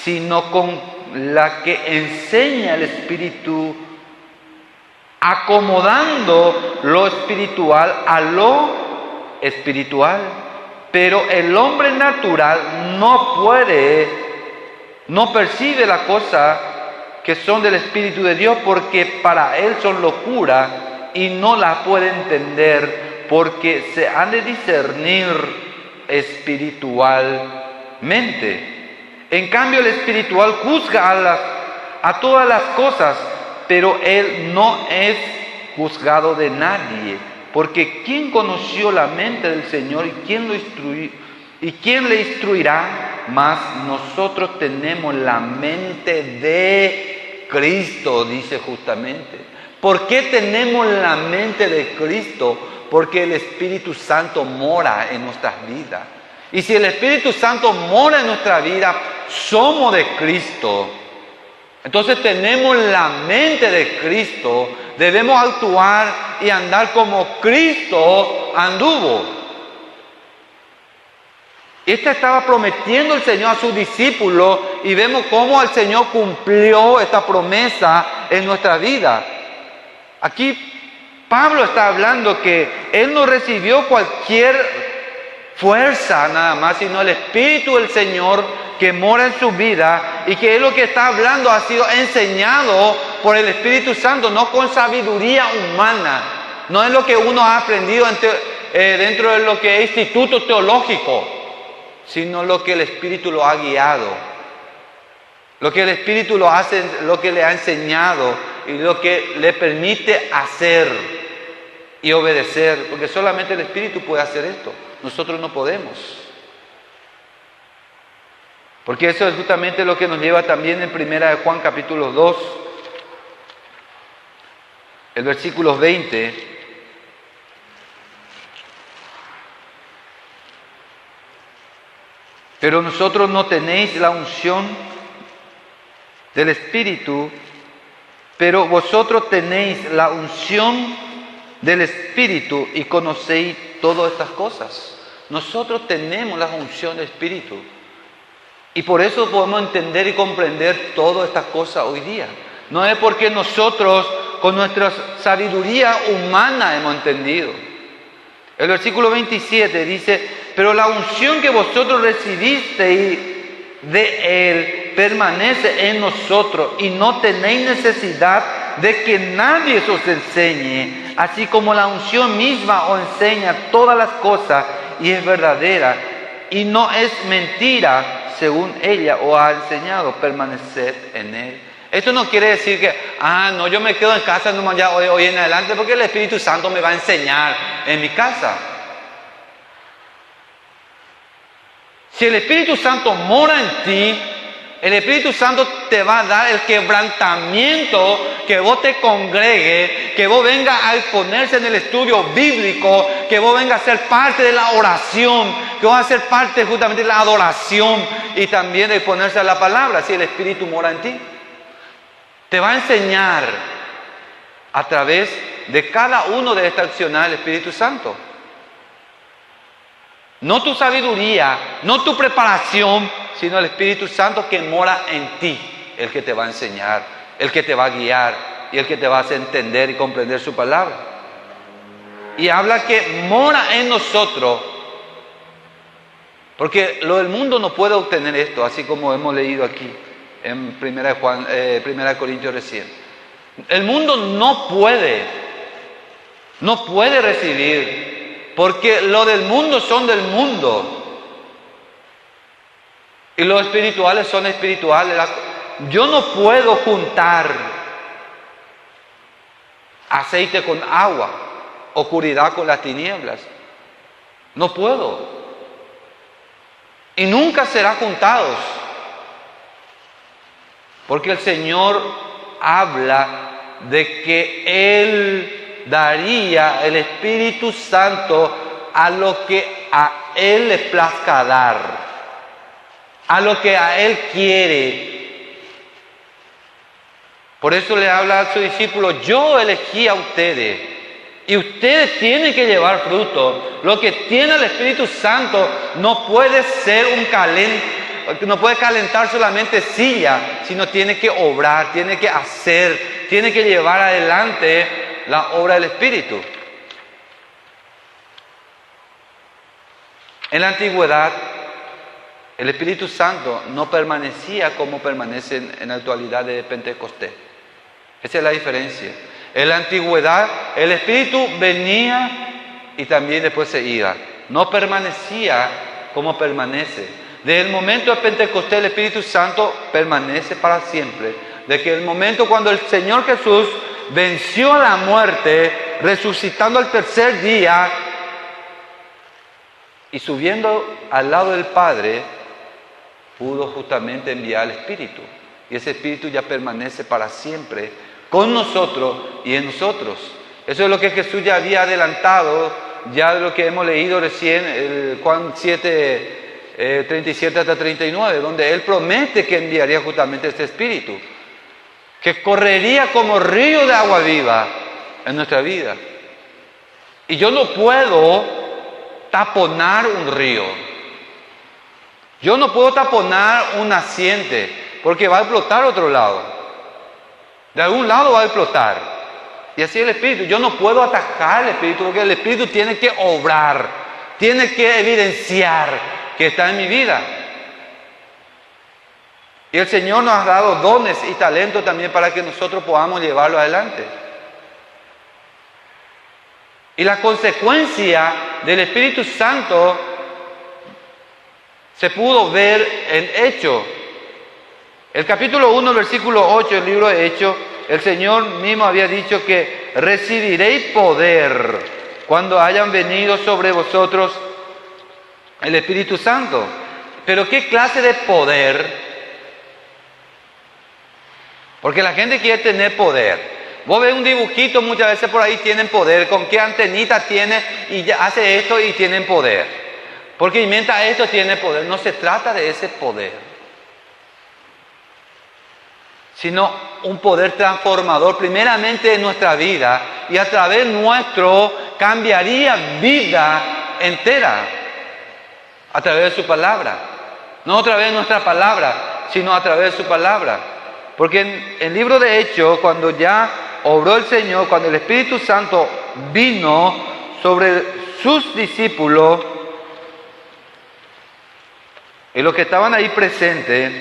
Speaker 1: sino con la que enseña el Espíritu, acomodando lo espiritual a lo espiritual. Pero el hombre natural no percibe las cosas que son del Espíritu de Dios, porque para él son locura y no la puede entender, porque se han de discernir espiritualmente. En cambio, el espiritual juzga a todas las cosas, pero él no es juzgado de nadie, porque ¿quién conoció la mente del Señor y quién le instruirá? Mas nosotros tenemos la mente de Cristo, dice justamente. ¿Por qué tenemos la mente de Cristo? Porque el Espíritu Santo mora en nuestras vidas. Y si el Espíritu Santo mora en nuestra vida, somos de Cristo. Entonces tenemos la mente de Cristo. Debemos actuar y andar como Cristo anduvo. Estaba prometiendo el Señor a sus discípulos y vemos cómo el Señor cumplió esta promesa en nuestra vida. Aquí Pablo está hablando que Él no recibió cualquier fuerza nada más, sino el Espíritu del Señor que mora en su vida, y que es lo que está hablando ha sido enseñado por el Espíritu Santo, no con sabiduría humana, no es lo que uno ha aprendido dentro de lo que es instituto teológico, sino lo que el Espíritu lo ha guiado, lo que el Espíritu lo que le ha enseñado y lo que le permite hacer y obedecer, porque solamente el Espíritu puede hacer esto, nosotros no podemos. Porque eso es justamente lo que nos lleva también en 1 de Juan capítulo 2, el versículo 20. Pero nosotros no tenéis la unción del Espíritu, pero vosotros tenéis la unción del Espíritu y conocéis todas estas cosas. Nosotros tenemos la unción del Espíritu. Y por eso podemos entender y comprender todas estas cosas hoy día. No es porque nosotros con nuestra sabiduría humana hemos entendido. El versículo 27 dice: pero la unción que vosotros recibisteis de Él permanece en nosotros y no tenéis necesidad de que nadie os enseñe, así como la unción misma os enseña todas las cosas y es verdadera y no es mentira, según ella os ha enseñado, permaneced en Él. Esto no quiere decir que, no, yo me quedo en casa nomás ya hoy en adelante porque el Espíritu Santo me va a enseñar en mi casa. Si el Espíritu Santo mora en ti, el Espíritu Santo te va a dar el quebrantamiento, que vos te congregues, que vos vengas a exponerse en el estudio bíblico, que vos vengas a ser parte de la oración, que vos vas a ser parte justamente de la adoración y también de exponerse a la palabra, si el Espíritu mora en ti. Te va a enseñar a través de cada uno de estas acciones del Espíritu Santo. No tu sabiduría, no tu preparación, sino el Espíritu Santo que mora en ti, el que te va a enseñar, el que te va a guiar y el que te va a hacer entender y comprender su palabra. Y habla que mora en nosotros, porque lo del mundo no puede obtener esto, así como hemos leído aquí en 1 Corintios recién. El mundo no puede recibir, porque lo del mundo son del mundo. Y los espirituales son espirituales. Yo no puedo juntar aceite con agua, oscuridad con las tinieblas. No puedo. Y nunca serán juntados. Porque el Señor habla de que Él daría el Espíritu Santo a lo que a Él le plazca dar, a lo que a Él quiere. Por eso le habla a sus discípulos: yo elegí a ustedes y ustedes tienen que llevar fruto. Lo que tiene el Espíritu Santo no puede ser no puede calentar solamente silla, sino tiene que obrar, tiene que hacer, tiene que llevar adelante la obra del Espíritu. En la antigüedad, el Espíritu Santo no permanecía como permanece en la actualidad de Pentecostés. Esa es la diferencia. En la antigüedad, el Espíritu venía y también después se iba. No permanecía como permanece. Desde el momento de Pentecostés, el Espíritu Santo permanece para siempre. Desde el momento cuando el Señor Jesús venció a la muerte, resucitando al tercer día y subiendo al lado del Padre, pudo justamente enviar al Espíritu. Y ese Espíritu ya permanece para siempre con nosotros y en nosotros. Eso es lo que Jesús ya había adelantado, ya de lo que hemos leído recién, el Juan 7, 37 hasta 39, donde Él promete que enviaría justamente este Espíritu, que correría como río de agua viva en nuestra vida. Y yo no puedo taponar un río. Yo no puedo taponar un naciente, porque va a explotar otro lado. De algún lado va a explotar. Y así el Espíritu. Yo no puedo atacar el Espíritu, porque el Espíritu tiene que obrar, tiene que evidenciar que está en mi vida. Y el Señor nos ha dado dones y talentos también para que nosotros podamos llevarlo adelante. Y la consecuencia del Espíritu Santo se pudo ver en Hechos. El capítulo 1, versículo 8 del libro de Hechos, el Señor mismo había dicho que recibiréis poder cuando hayan venido sobre vosotros el Espíritu Santo. Pero ¿qué clase de poder? Porque la gente quiere tener poder. Vos ves un dibujito, muchas veces por ahí tienen poder. ¿Con qué antenita tiene? Y ya hace esto y tienen poder. Porque inventa esto, tiene poder. No se trata de ese poder, sino un poder transformador primeramente en nuestra vida, y a través nuestro cambiaría vida entera a través de su palabra. No a través de nuestra palabra, sino a través de su palabra. Porque en el libro de Hechos, cuando ya obró el Señor, cuando el Espíritu Santo vino sobre sus discípulos, y los que estaban ahí presentes,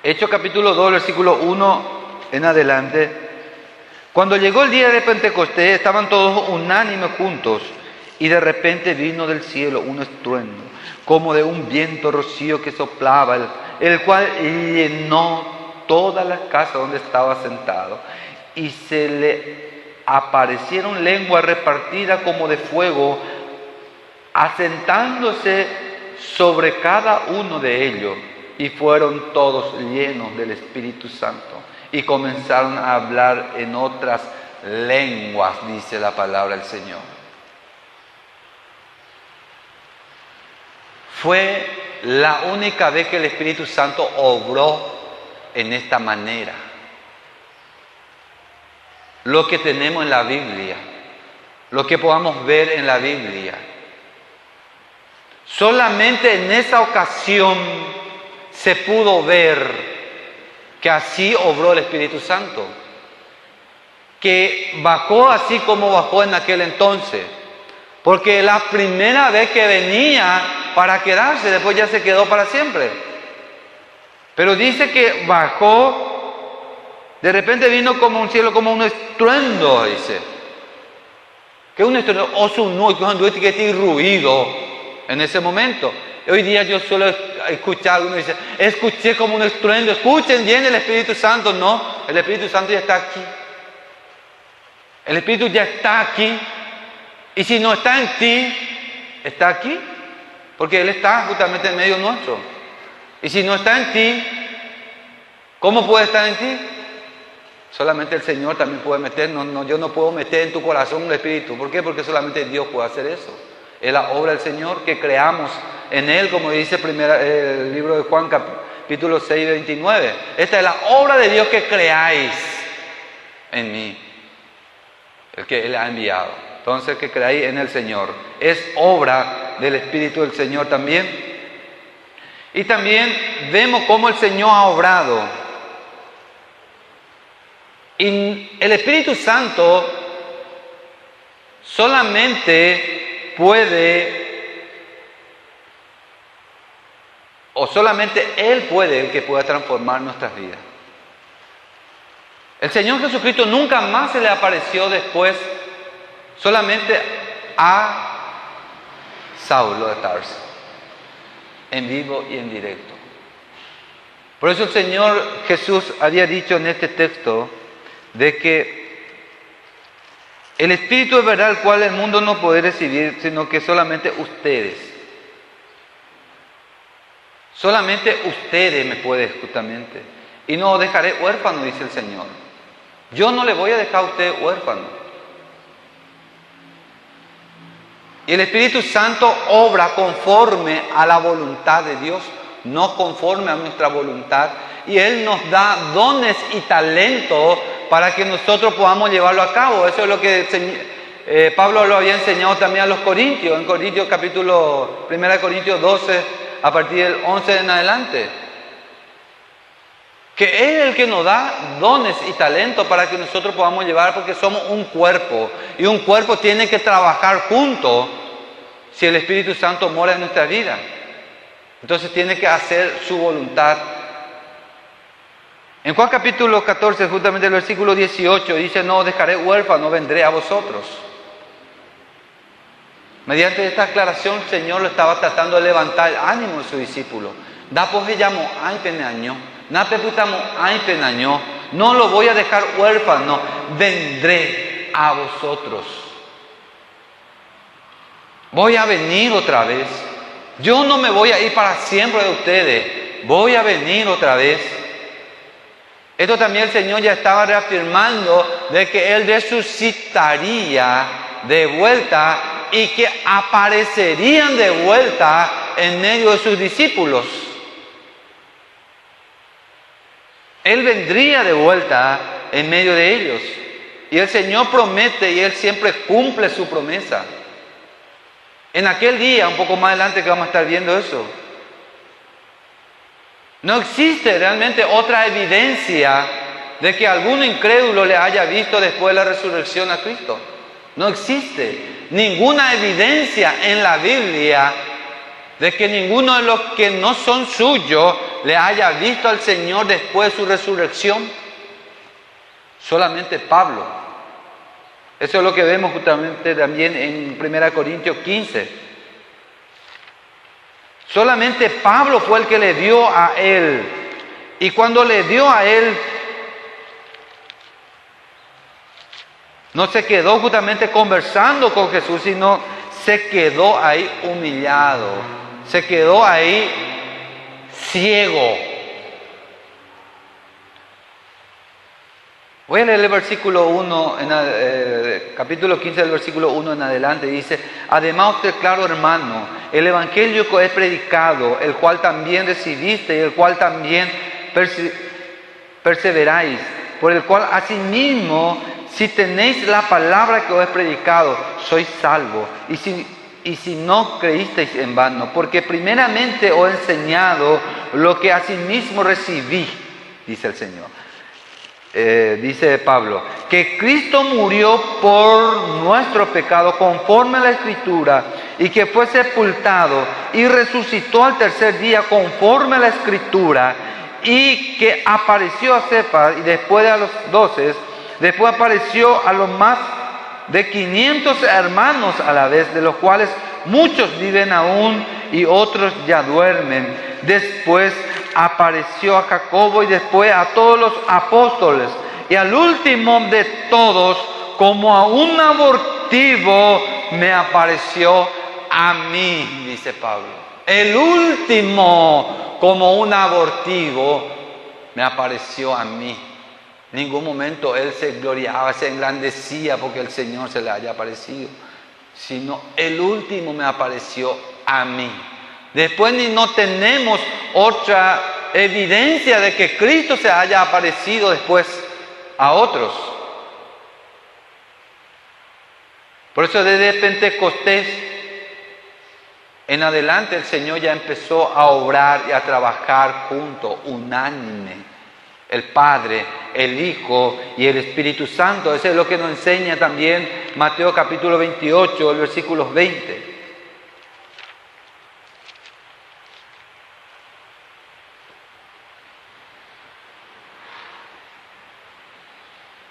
Speaker 1: Hechos capítulo 2, versículo 1 en adelante, cuando llegó el día de Pentecostés, estaban todos unánimes juntos, y de repente vino del cielo un estruendo, como de un viento rocío que soplaba, el cual llenó todas las casas donde estaba sentado, y se le aparecieron lenguas repartidas como de fuego, asentándose sobre cada uno de ellos, y fueron todos llenos del Espíritu Santo, y comenzaron a hablar en otras lenguas, dice la palabra del Señor. Fue la única vez que el Espíritu Santo obró en esta manera. Lo que tenemos en la Biblia, lo que podamos ver en la Biblia. Solamente en esa ocasión se pudo ver que así obró el Espíritu Santo, que bajó así como bajó en aquel entonces, porque la primera vez que venía para quedarse, después ya se quedó para siempre. Pero dice que bajó, de repente vino como un cielo, como un estruendo, dice. Que un estruendo, o su no, que este ruido en ese momento. Hoy día yo suelo escuchar, uno dice, escuché como un estruendo. Escuchen bien el Espíritu Santo. No, el Espíritu Santo ya está aquí. El Espíritu ya está aquí. Y si no está en ti, está aquí. Porque Él está justamente en medio nuestro. Y si no está en ti, ¿cómo puede estar en ti? Solamente el Señor también puede meter. Yo no puedo meter en tu corazón un espíritu. ¿Por qué? Porque solamente Dios puede hacer eso. Es la obra del Señor, que creamos en Él, como dice el libro de Juan, capítulo 6, 29. Esta es la obra de Dios, que creáis en mí, el que Él ha enviado. Entonces, que creáis en el Señor. Es obra del Espíritu del Señor también. Y también vemos cómo el Señor ha obrado. Y el Espíritu Santo solamente puede, o solamente Él puede, el que pueda transformar nuestras vidas. El Señor Jesucristo nunca más se le apareció después solamente a Saulo de Tarso, en vivo y en directo. Por eso el Señor Jesús había dicho en este texto de que el Espíritu es verdad, el cual el mundo no puede recibir, sino que solamente ustedes me pueden justamente. Y no os dejaré huérfano, dice el Señor. Yo no le voy a dejar a usted huérfano. Y el Espíritu Santo obra conforme a la voluntad de Dios, no conforme a nuestra voluntad. Y Él nos da dones y talentos para que nosotros podamos llevarlo a cabo. Eso es lo que Pablo lo había enseñado también a los corintios, en Corintios capítulo 1 Corintios 12, a partir del 11 en adelante. Que Él es el que nos da dones y talentos para que nosotros podamos llevar, porque somos un cuerpo. Y un cuerpo tiene que trabajar junto si el Espíritu Santo mora en nuestra vida. Entonces tiene que hacer su voluntad. En Juan capítulo 14, justamente el versículo 18, dice: no os dejaré huérfano, vendré a vosotros. Mediante esta aclaración, el Señor lo estaba tratando de levantar el ánimo de su discípulo. Da pues llamo ay penaño, na peputamo ay penaño, no lo voy a dejar huérfano, vendré a vosotros. Voy a venir otra vez. Yo no me voy a ir para siempre de ustedes, voy a venir otra vez. Esto también el Señor ya estaba reafirmando de que Él resucitaría de vuelta y que aparecerían de vuelta en medio de sus discípulos. Él vendría de vuelta en medio de ellos. Y el Señor promete y Él siempre cumple su promesa. En aquel día, un poco más adelante que vamos a estar viendo eso, No existe realmente otra evidencia de que algún incrédulo le haya visto después de la resurrección a Cristo. No existe ninguna evidencia en la Biblia de que ninguno de los que no son suyos le haya visto al Señor después de su resurrección. Solamente Pablo. Eso es lo que vemos justamente también en 1 Corintios 15. Solamente Pablo fue el que le dio a él. Y cuando le dio a él, no se quedó justamente conversando con Jesús, sino se quedó ahí humillado. Se quedó ahí ciego. Voy a leer el versículo 1, capítulo 15 del versículo 1 en adelante. Dice: además usted, claro hermano, el evangelio que he predicado, el cual también recibiste y el cual también perseveráis, por el cual asimismo, si tenéis la palabra que os he predicado, sois salvos. Y si no creísteis en vano, porque primeramente os he enseñado lo que asimismo recibí, dice el Señor. Dice Pablo, que Cristo murió por nuestro pecado conforme a la Escritura, y que fue sepultado y resucitó al tercer día conforme a la Escritura, y que apareció a Cefas y después a los 12, después apareció a los más de 500 hermanos a la vez, de los cuales muchos viven aún y otros ya duermen. Después apareció a Jacobo y después a todos los apóstoles, y al último de todos, como a un abortivo, me apareció a mí, dice Pablo. El último, como un abortivo, me apareció a mí. En ningún momento él se gloriaba, se engrandecía porque el Señor se le haya aparecido, sino el último me apareció a mí. Después no tenemos otra evidencia de que Cristo se haya aparecido después a otros. Por eso desde Pentecostés en adelante el Señor ya empezó a obrar y a trabajar juntos, unánime. El Padre, el Hijo y el Espíritu Santo. Eso es lo que nos enseña también Mateo capítulo 28, el versículo 20.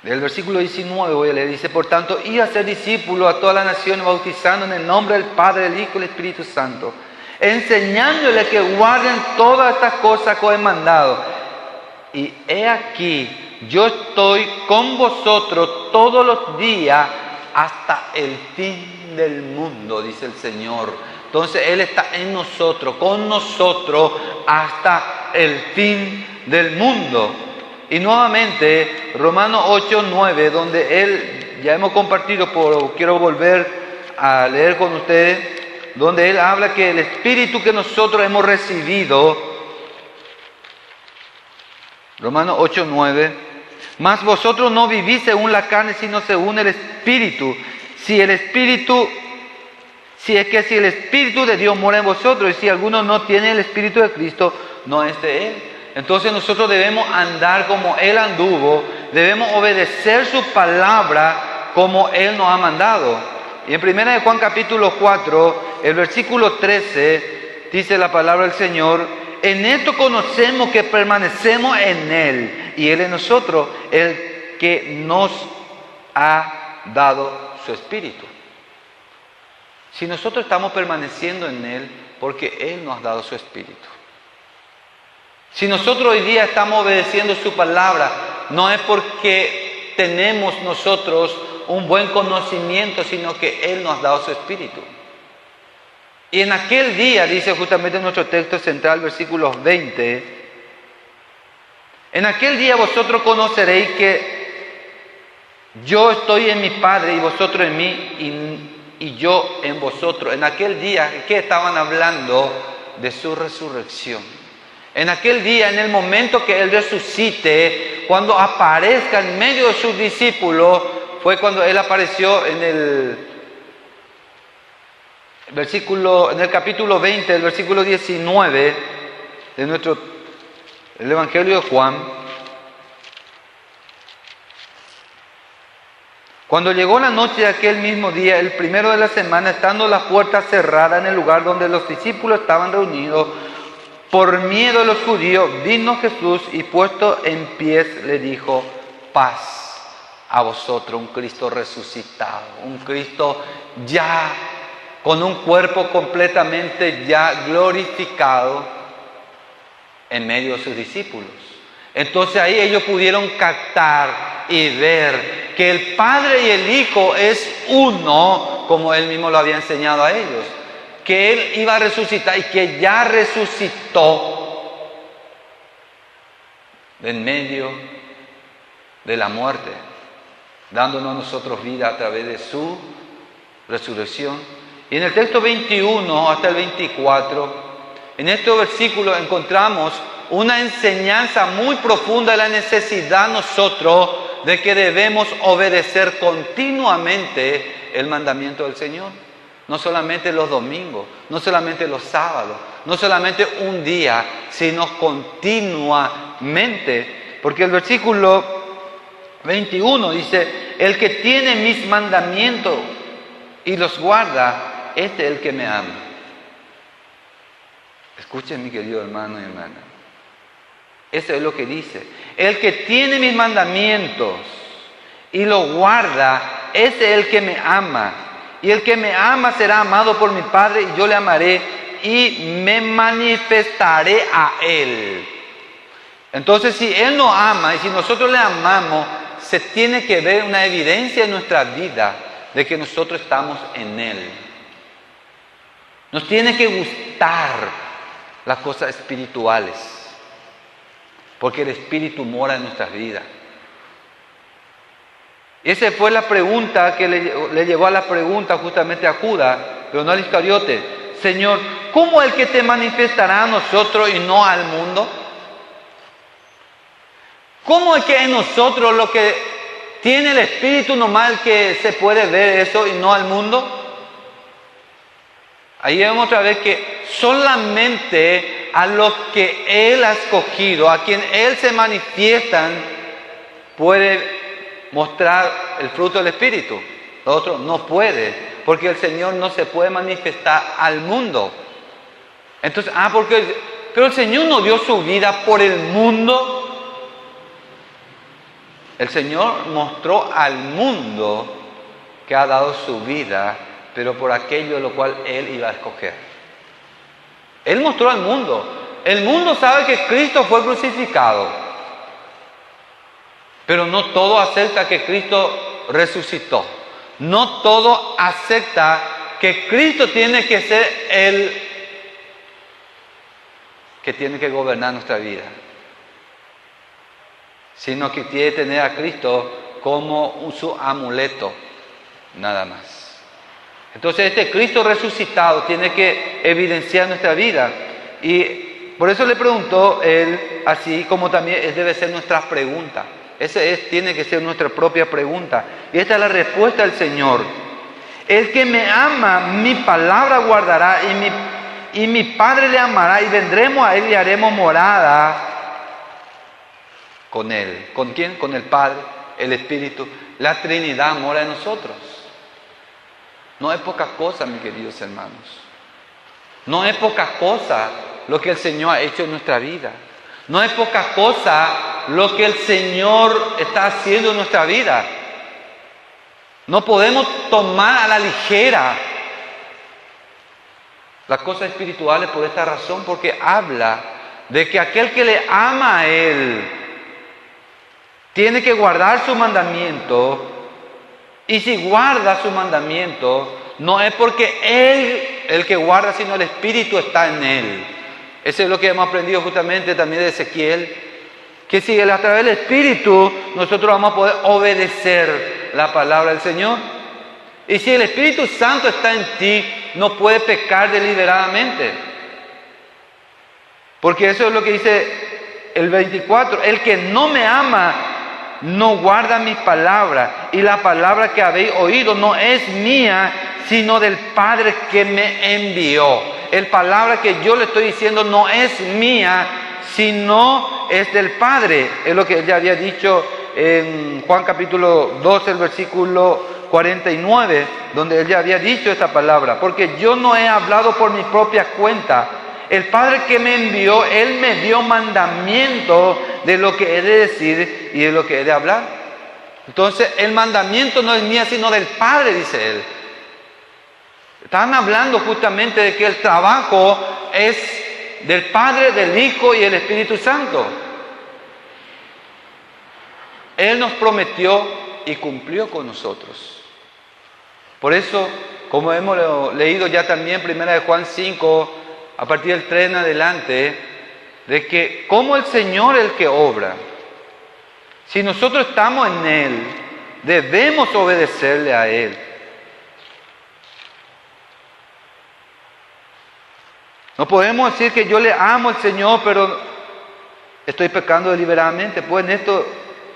Speaker 1: Del versículo 19 voy a leer, dice: por tanto, id a ser discípulos a todas las naciones, bautizando en el nombre del Padre, del Hijo y del Espíritu Santo, enseñándoles que guarden todas estas cosas que os he mandado. Y he aquí, yo estoy con vosotros todos los días hasta el fin del mundo, dice el Señor. Entonces Él está en nosotros, con nosotros hasta el fin del mundo. Y nuevamente, Romanos 8, 9, donde Él, ya hemos compartido, pero quiero volver a leer con ustedes, donde Él habla que el Espíritu que nosotros hemos recibido, Romanos 8, 9, mas vosotros no vivís según la carne, sino según el Espíritu. Si el Espíritu de Dios mora en vosotros, y si alguno no tiene el Espíritu de Cristo, no es de Él. Entonces nosotros debemos andar como Él anduvo, debemos obedecer su palabra como Él nos ha mandado. Y en 1 Juan capítulo 4, el versículo 13, dice la palabra del Señor: en esto conocemos que permanecemos en Él y Él en nosotros, el que nos ha dado su Espíritu. Si nosotros estamos permaneciendo en Él, porque Él nos ha dado su Espíritu. Si nosotros hoy día estamos obedeciendo su palabra, no es porque tenemos nosotros un buen conocimiento, sino que Él nos ha dado su Espíritu. Y en aquel día, dice justamente en nuestro texto central, versículos 20, en aquel día vosotros conoceréis que yo estoy en mi Padre y vosotros en mí y yo en vosotros. En aquel día, ¿qué estaban hablando? De su resurrección. En aquel día, en el momento que Él resucite, cuando aparezca en medio de sus discípulos, fue cuando Él apareció en el capítulo 20, el versículo 19 de nuestro El Evangelio de Juan. Cuando llegó la noche de aquel mismo día, el primero de la semana, estando las puertas cerradas en el lugar donde los discípulos estaban reunidos, por miedo de los judíos, vino Jesús y puesto en pies le dijo: paz a vosotros. Un Cristo resucitado, un Cristo ya con un cuerpo completamente ya glorificado en medio de sus discípulos. Entonces ahí ellos pudieron captar y ver que el Padre y el Hijo es uno, como Él mismo lo había enseñado a ellos, que Él iba a resucitar y que ya resucitó en medio de la muerte, dándonos a nosotros vida a través de su resurrección. Y en el texto 21 hasta el 24, en estos versículos encontramos una enseñanza muy profunda de la necesidad nosotros de que debemos obedecer continuamente el mandamiento del Señor. No solamente los domingos, no solamente los sábados, no solamente un día, sino continuamente. Porque el versículo 21 dice: el que tiene mis mandamientos y los guarda, este es el que me ama. Escuchen, mi querido hermano y hermana. Eso es lo que dice. El que tiene mis mandamientos y los guarda, ese es el que me ama. Y el que me ama será amado por mi Padre, y yo le amaré y me manifestaré a Él. Entonces, si Él nos ama y si nosotros le amamos, se tiene que ver una evidencia en nuestra vida de que nosotros estamos en Él. Nos tiene que gustar las cosas espirituales, porque el Espíritu mora en nuestras vidas. Y esa fue la pregunta que le llevó a la pregunta justamente a Judas, pero no al Iscariote: Señor, ¿cómo es el que te manifestará a nosotros y no al mundo? ¿Cómo es que en nosotros lo que tiene el Espíritu nomás que se puede ver eso y no al mundo? Ahí vemos otra vez que solamente a los que Él ha escogido, a quien Él se manifiestan, puede mostrar el fruto del Espíritu. Lo otro no puede, porque el Señor no se puede manifestar al mundo. Entonces, pero el Señor no dio su vida por el mundo. El Señor mostró al mundo que ha dado su vida, pero por aquello de lo cual Él iba a escoger. Él mostró al mundo. El mundo sabe que Cristo fue crucificado, pero no todo acepta que Cristo resucitó. No todo acepta que Cristo tiene que ser el que tiene que gobernar nuestra vida, sino que tiene que tener a Cristo como su amuleto, nada más. Entonces este Cristo resucitado tiene que evidenciar nuestra vida. Y por eso le preguntó él, así como también debe ser nuestra pregunta. Tiene que ser nuestra propia pregunta. Y esta es la respuesta del Señor. El que me ama, mi palabra guardará, y mi Padre le amará, y vendremos a Él y haremos morada con Él. ¿Con quién? Con el Padre, el Espíritu. La Trinidad mora en nosotros. No es poca cosa, mis queridos hermanos. No es poca cosa lo que el Señor ha hecho en nuestra vida. No es poca cosa lo que el Señor está haciendo en nuestra vida. No podemos tomar a la ligera las cosas espirituales por esta razón, porque habla de que aquel que le ama a Él tiene que guardar su mandamiento. Y si guarda su mandamiento, no es porque Él el que guarda, sino el Espíritu está en Él. Eso es lo que hemos aprendido justamente también de Ezequiel, que si a través del Espíritu nosotros vamos a poder obedecer la palabra del Señor. Y si el Espíritu Santo está en ti, no puedes pecar deliberadamente. Porque eso es lo que dice el 24: el que no me ama no guarda mis palabras, y la palabra que habéis oído no es mía, sino del Padre que me envió. El palabra que yo le estoy diciendo no es mía, sino es del Padre. Es lo que él ya había dicho en Juan capítulo 12, el versículo 49, donde él ya había dicho esta palabra. Porque yo no he hablado por mi propia cuenta. El Padre que me envió, Él me dio mandamiento de lo que he de decir y de lo que he de hablar. Entonces, el mandamiento no es mío, sino del Padre, dice Él. Están hablando justamente de que el trabajo es del Padre, del Hijo y del Espíritu Santo. Él nos prometió y cumplió con nosotros. Por eso, como hemos leído ya también, 1 Juan 5, a partir del 3 en adelante, de que como el Señor es el que obra, si nosotros estamos en Él, debemos obedecerle a Él. No podemos decir que yo le amo al Señor, pero estoy pecando deliberadamente. Pues en esto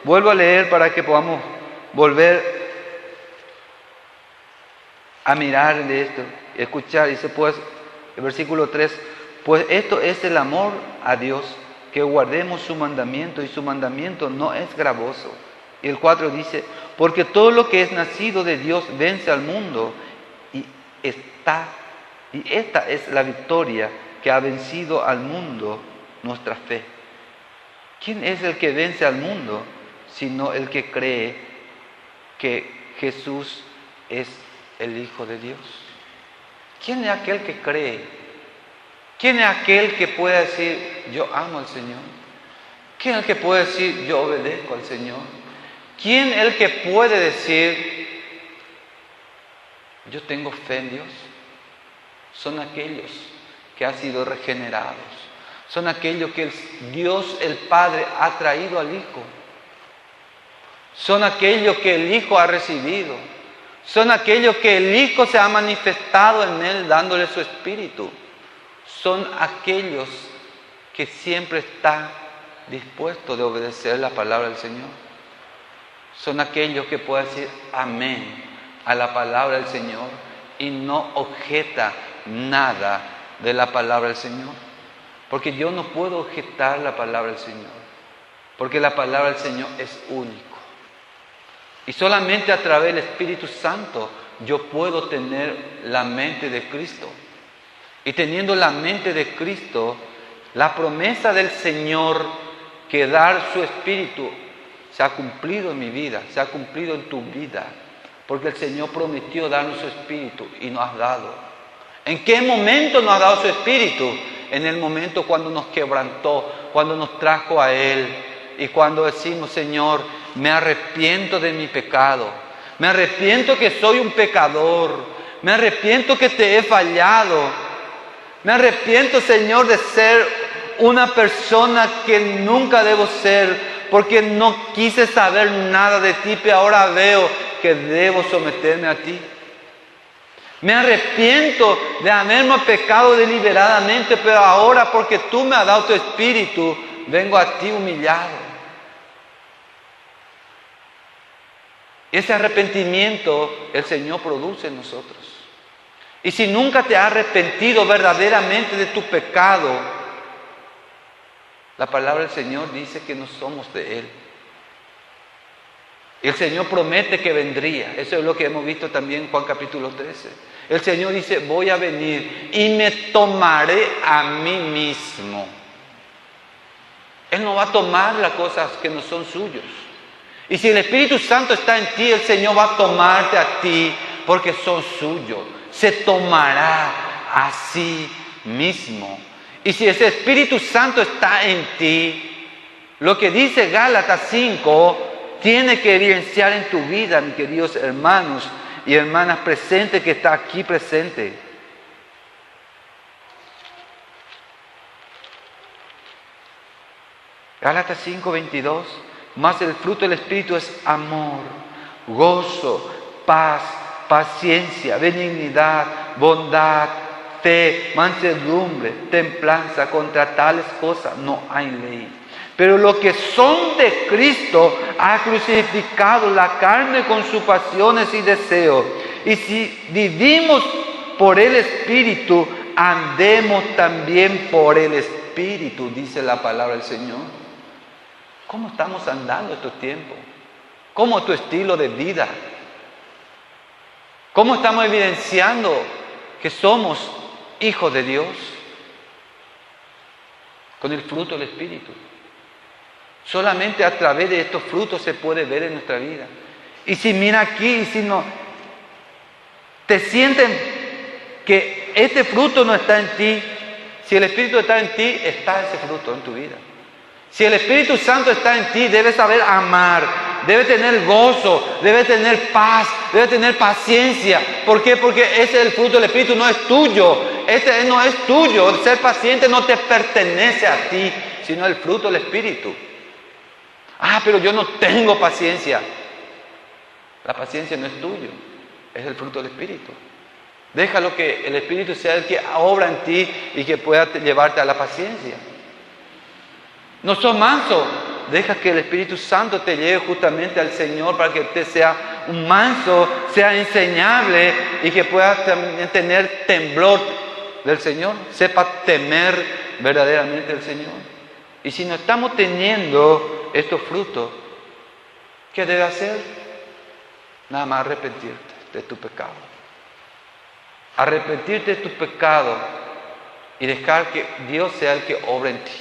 Speaker 1: vuelvo a leer para que podamos volver a mirar de esto, escuchar. Dice pues, el versículo 3, pues esto es el amor a Dios, que guardemos su mandamiento, y su mandamiento no es gravoso. Y el 4 dice, porque todo lo que es nacido de Dios vence al mundo, y esta es la victoria que ha vencido al mundo, nuestra fe. ¿Quién es el que vence al mundo? Sino el que cree que Jesús es el Hijo de Dios. ¿Quién es aquel que cree? ¿Quién es aquel que puede decir, yo amo al Señor? ¿Quién es el que puede decir, yo obedezco al Señor? ¿Quién es el que puede decir, yo tengo fe en Dios? Son aquellos que han sido regenerados. Son aquellos que Dios el Padre ha traído al Hijo. Son aquellos que el Hijo ha recibido. Son aquellos que el Hijo se ha manifestado en Él dándole su Espíritu. Son aquellos que siempre están dispuestos de obedecer la palabra del Señor. Son aquellos que pueden decir amén a la palabra del Señor y no objeta nada de la palabra del Señor. Porque yo no puedo objetar la palabra del Señor, porque la palabra del Señor es único. Y solamente a través del Espíritu Santo yo puedo tener la mente de Cristo. Y teniendo la mente de Cristo, la promesa del Señor que dar su Espíritu se ha cumplido en mi vida, se ha cumplido en tu vida. Porque el Señor prometió darnos su Espíritu y nos ha dado. ¿En qué momento nos ha dado su Espíritu? En el momento cuando nos quebrantó, cuando nos trajo a Él. Y cuando decimos, Señor, me arrepiento de mi pecado. Me arrepiento que soy un pecador. Me arrepiento que te he fallado. Me arrepiento, Señor, de ser una persona que nunca debo ser, porque no quise saber nada de ti, pero ahora veo que debo someterme a ti. Me arrepiento de haberme pecado deliberadamente, pero ahora porque tú me has dado tu Espíritu, vengo a ti humillado. Ese arrepentimiento el Señor produce en nosotros. Y si nunca te has arrepentido verdaderamente de tu pecado, la palabra del Señor dice que no somos de Él. El Señor promete que vendría. Eso es lo que hemos visto también en Juan capítulo 13. El Señor dice, voy a venir y me tomaré a mí mismo. Él no va a tomar las cosas que no son suyos. Y si el Espíritu Santo está en ti, el Señor va a tomarte a ti porque son suyos. Se tomará a sí mismo. Y si ese Espíritu Santo está en ti, lo que dice Gálatas 5 tiene que evidenciar en tu vida, mis queridos hermanos y hermanas presentes que está aquí presente. Gálatas 5:22, mas el fruto del Espíritu es amor, gozo, paz, paciencia, benignidad, bondad, fe, mansedumbre, templanza. Contra tales cosas no hay ley. Pero los que son de Cristo han crucificado la carne con sus pasiones y deseos. Y si vivimos por el Espíritu, andemos también por el Espíritu. Espíritu, dice la palabra del Señor. ¿Cómo estamos andando estos tiempos? ¿Cómo es tu estilo de vida? ¿Cómo estamos evidenciando que somos hijos de Dios? Con el fruto del Espíritu. Solamente a través de estos frutos se puede ver en nuestra vida. Y si mira aquí, y si no, te sienten que este fruto no está en ti, si el Espíritu está en ti, está ese fruto en tu vida. Si el Espíritu Santo está en ti, debes saber amar, debes tener gozo, debes tener paz, debes tener paciencia. ¿Por qué? Porque ese es el fruto del Espíritu, no es tuyo. Este no es tuyo. El ser paciente no te pertenece a ti, sino el fruto del Espíritu. Ah, pero yo no tengo paciencia. La paciencia no es tuyo, es el fruto del Espíritu. Déjalo que el Espíritu sea el que obra en ti y que pueda llevarte a la paciencia. No sos manso, deja que el Espíritu Santo te lleve justamente al Señor para que usted sea un manso, sea enseñable y que pueda también tener temblor del Señor, sepa temer verdaderamente al Señor. Y si no estamos teniendo estos frutos, ¿qué debe hacer? Nada más arrepentirte de tu pecado. Arrepentirte de tu pecado y dejar que Dios sea el que obra en ti.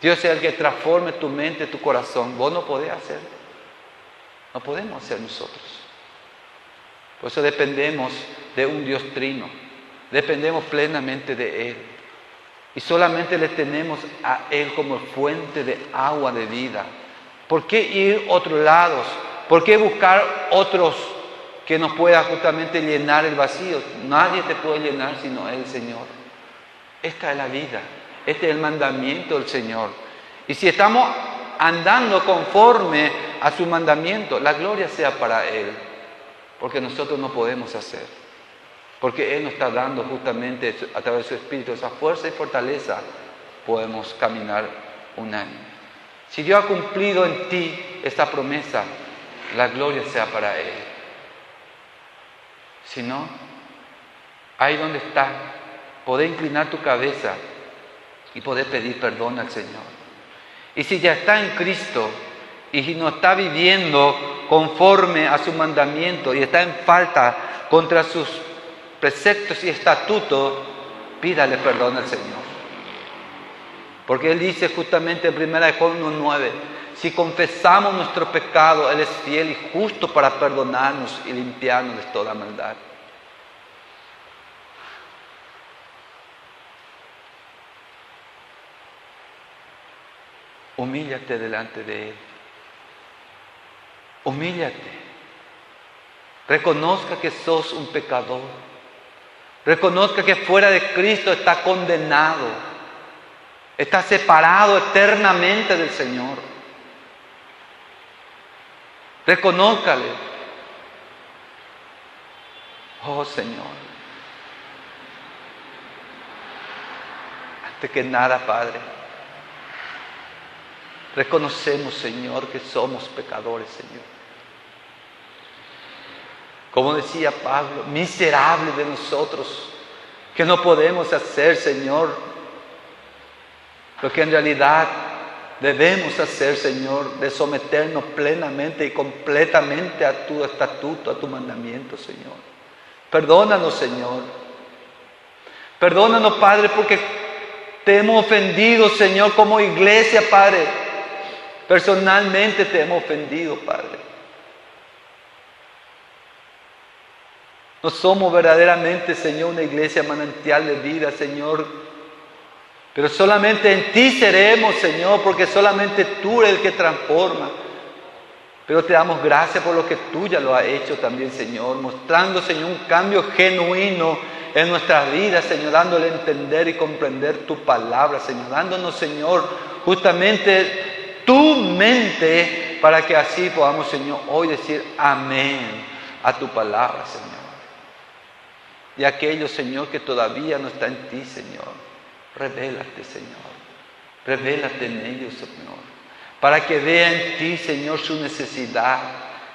Speaker 1: Dios sea el que transforme tu mente, tu corazón. Vos no podés hacerlo. No podemos hacer nosotros. Por eso dependemos de un Dios trino. Dependemos plenamente de Él. Y solamente le tenemos a Él como fuente de agua de vida. ¿Por qué ir a otros lados? ¿Por qué buscar otros que nos pueda justamente llenar el vacío? Nadie te puede llenar sino Él, Señor. Esta es la vida. Este es el mandamiento del Señor. Y si estamos andando conforme a su mandamiento, la gloria sea para Él. Porque nosotros no podemos hacer. Porque Él nos está dando justamente a través de su Espíritu esa fuerza y fortaleza. Podemos caminar un año. Si Dios ha cumplido en ti esta promesa, la gloria sea para Él. Si no, ahí donde está, podés inclinar tu cabeza y podés pedir perdón al Señor. Y si ya está en Cristo y si no está viviendo conforme a su mandamiento y está en falta contra sus preceptos y estatutos, pídale perdón al Señor. Porque Él dice justamente en 1 Juan 1:9, si confesamos nuestro pecado, Él es fiel y justo para perdonarnos y limpiarnos de toda maldad. Humíllate delante de Él. Humíllate. Reconozca que sos un pecador. Reconozca que fuera de Cristo está condenado. Está separado eternamente del Señor. Reconózcale. Oh Señor. Antes que nada, Padre, reconocemos, Señor, que somos pecadores, Señor. Como decía Pablo, miserable de nosotros, que no podemos hacer, Señor, lo que en realidad debemos hacer, Señor, de someternos plenamente y completamente a tu estatuto, a tu mandamiento, Señor. Perdónanos, Señor. Perdónanos, Padre, porque te hemos ofendido, Señor, como iglesia, Padre. Personalmente te hemos ofendido, Padre. No somos verdaderamente, Señor, una iglesia manantial de vida, Señor. Pero solamente en ti seremos, Señor, porque solamente tú eres el que transforma. Pero te damos gracias por lo que tú ya lo has hecho también, Señor. Mostrando, Señor, un cambio genuino en nuestras vidas, Señor. Dándole a entender y comprender tu palabra, Señor. Dándonos, Señor, justamente tu mente para que así podamos, Señor, hoy decir amén a tu palabra, Señor. Y aquello, Señor, que todavía no está en ti, Señor, revélate, Señor. Revélate en ellos, Señor. Para que vea en ti, Señor, su necesidad.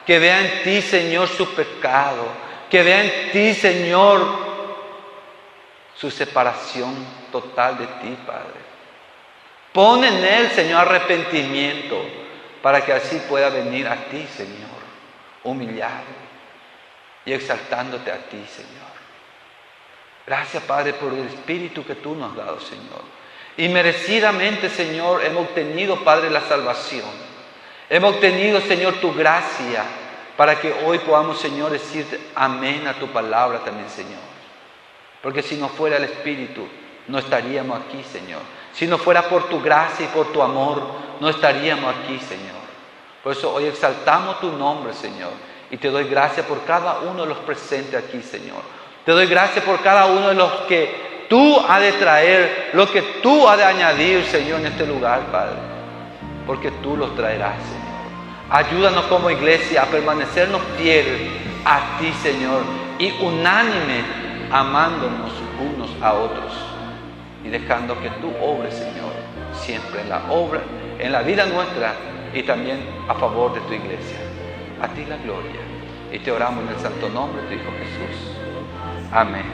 Speaker 1: Que vea en ti, Señor, su pecado. Que vea en ti, Señor, su separación total de ti, Padre. Pon en él, Señor, arrepentimiento para que así pueda venir a ti, Señor, humillado y exaltándote a ti, Señor. Gracias, Padre, por el Espíritu que tú nos has dado, Señor. Y merecidamente, Señor, hemos obtenido, Padre, la salvación. Hemos obtenido, Señor, tu gracia para que hoy podamos, Señor, decir amén a tu palabra también, Señor. Porque si no fuera el Espíritu, no estaríamos aquí, Señor. Si no fuera por tu gracia y por tu amor, no estaríamos aquí, Señor. Por eso hoy exaltamos tu nombre, Señor. Y te doy gracias por cada uno de los presentes aquí, Señor. Te doy gracias por cada uno de los que tú has de traer, lo que tú has de añadir, Señor, en este lugar, Padre. Porque tú los traerás, Señor. Ayúdanos como iglesia a permanecernos fieles a ti, Señor. Y unánime, amándonos unos a otros. Y dejando que tú obres, Señor, siempre en la obra, en la vida nuestra y también a favor de tu iglesia. A ti la gloria. Y te oramos en el santo nombre de tu Hijo Jesús. Amén.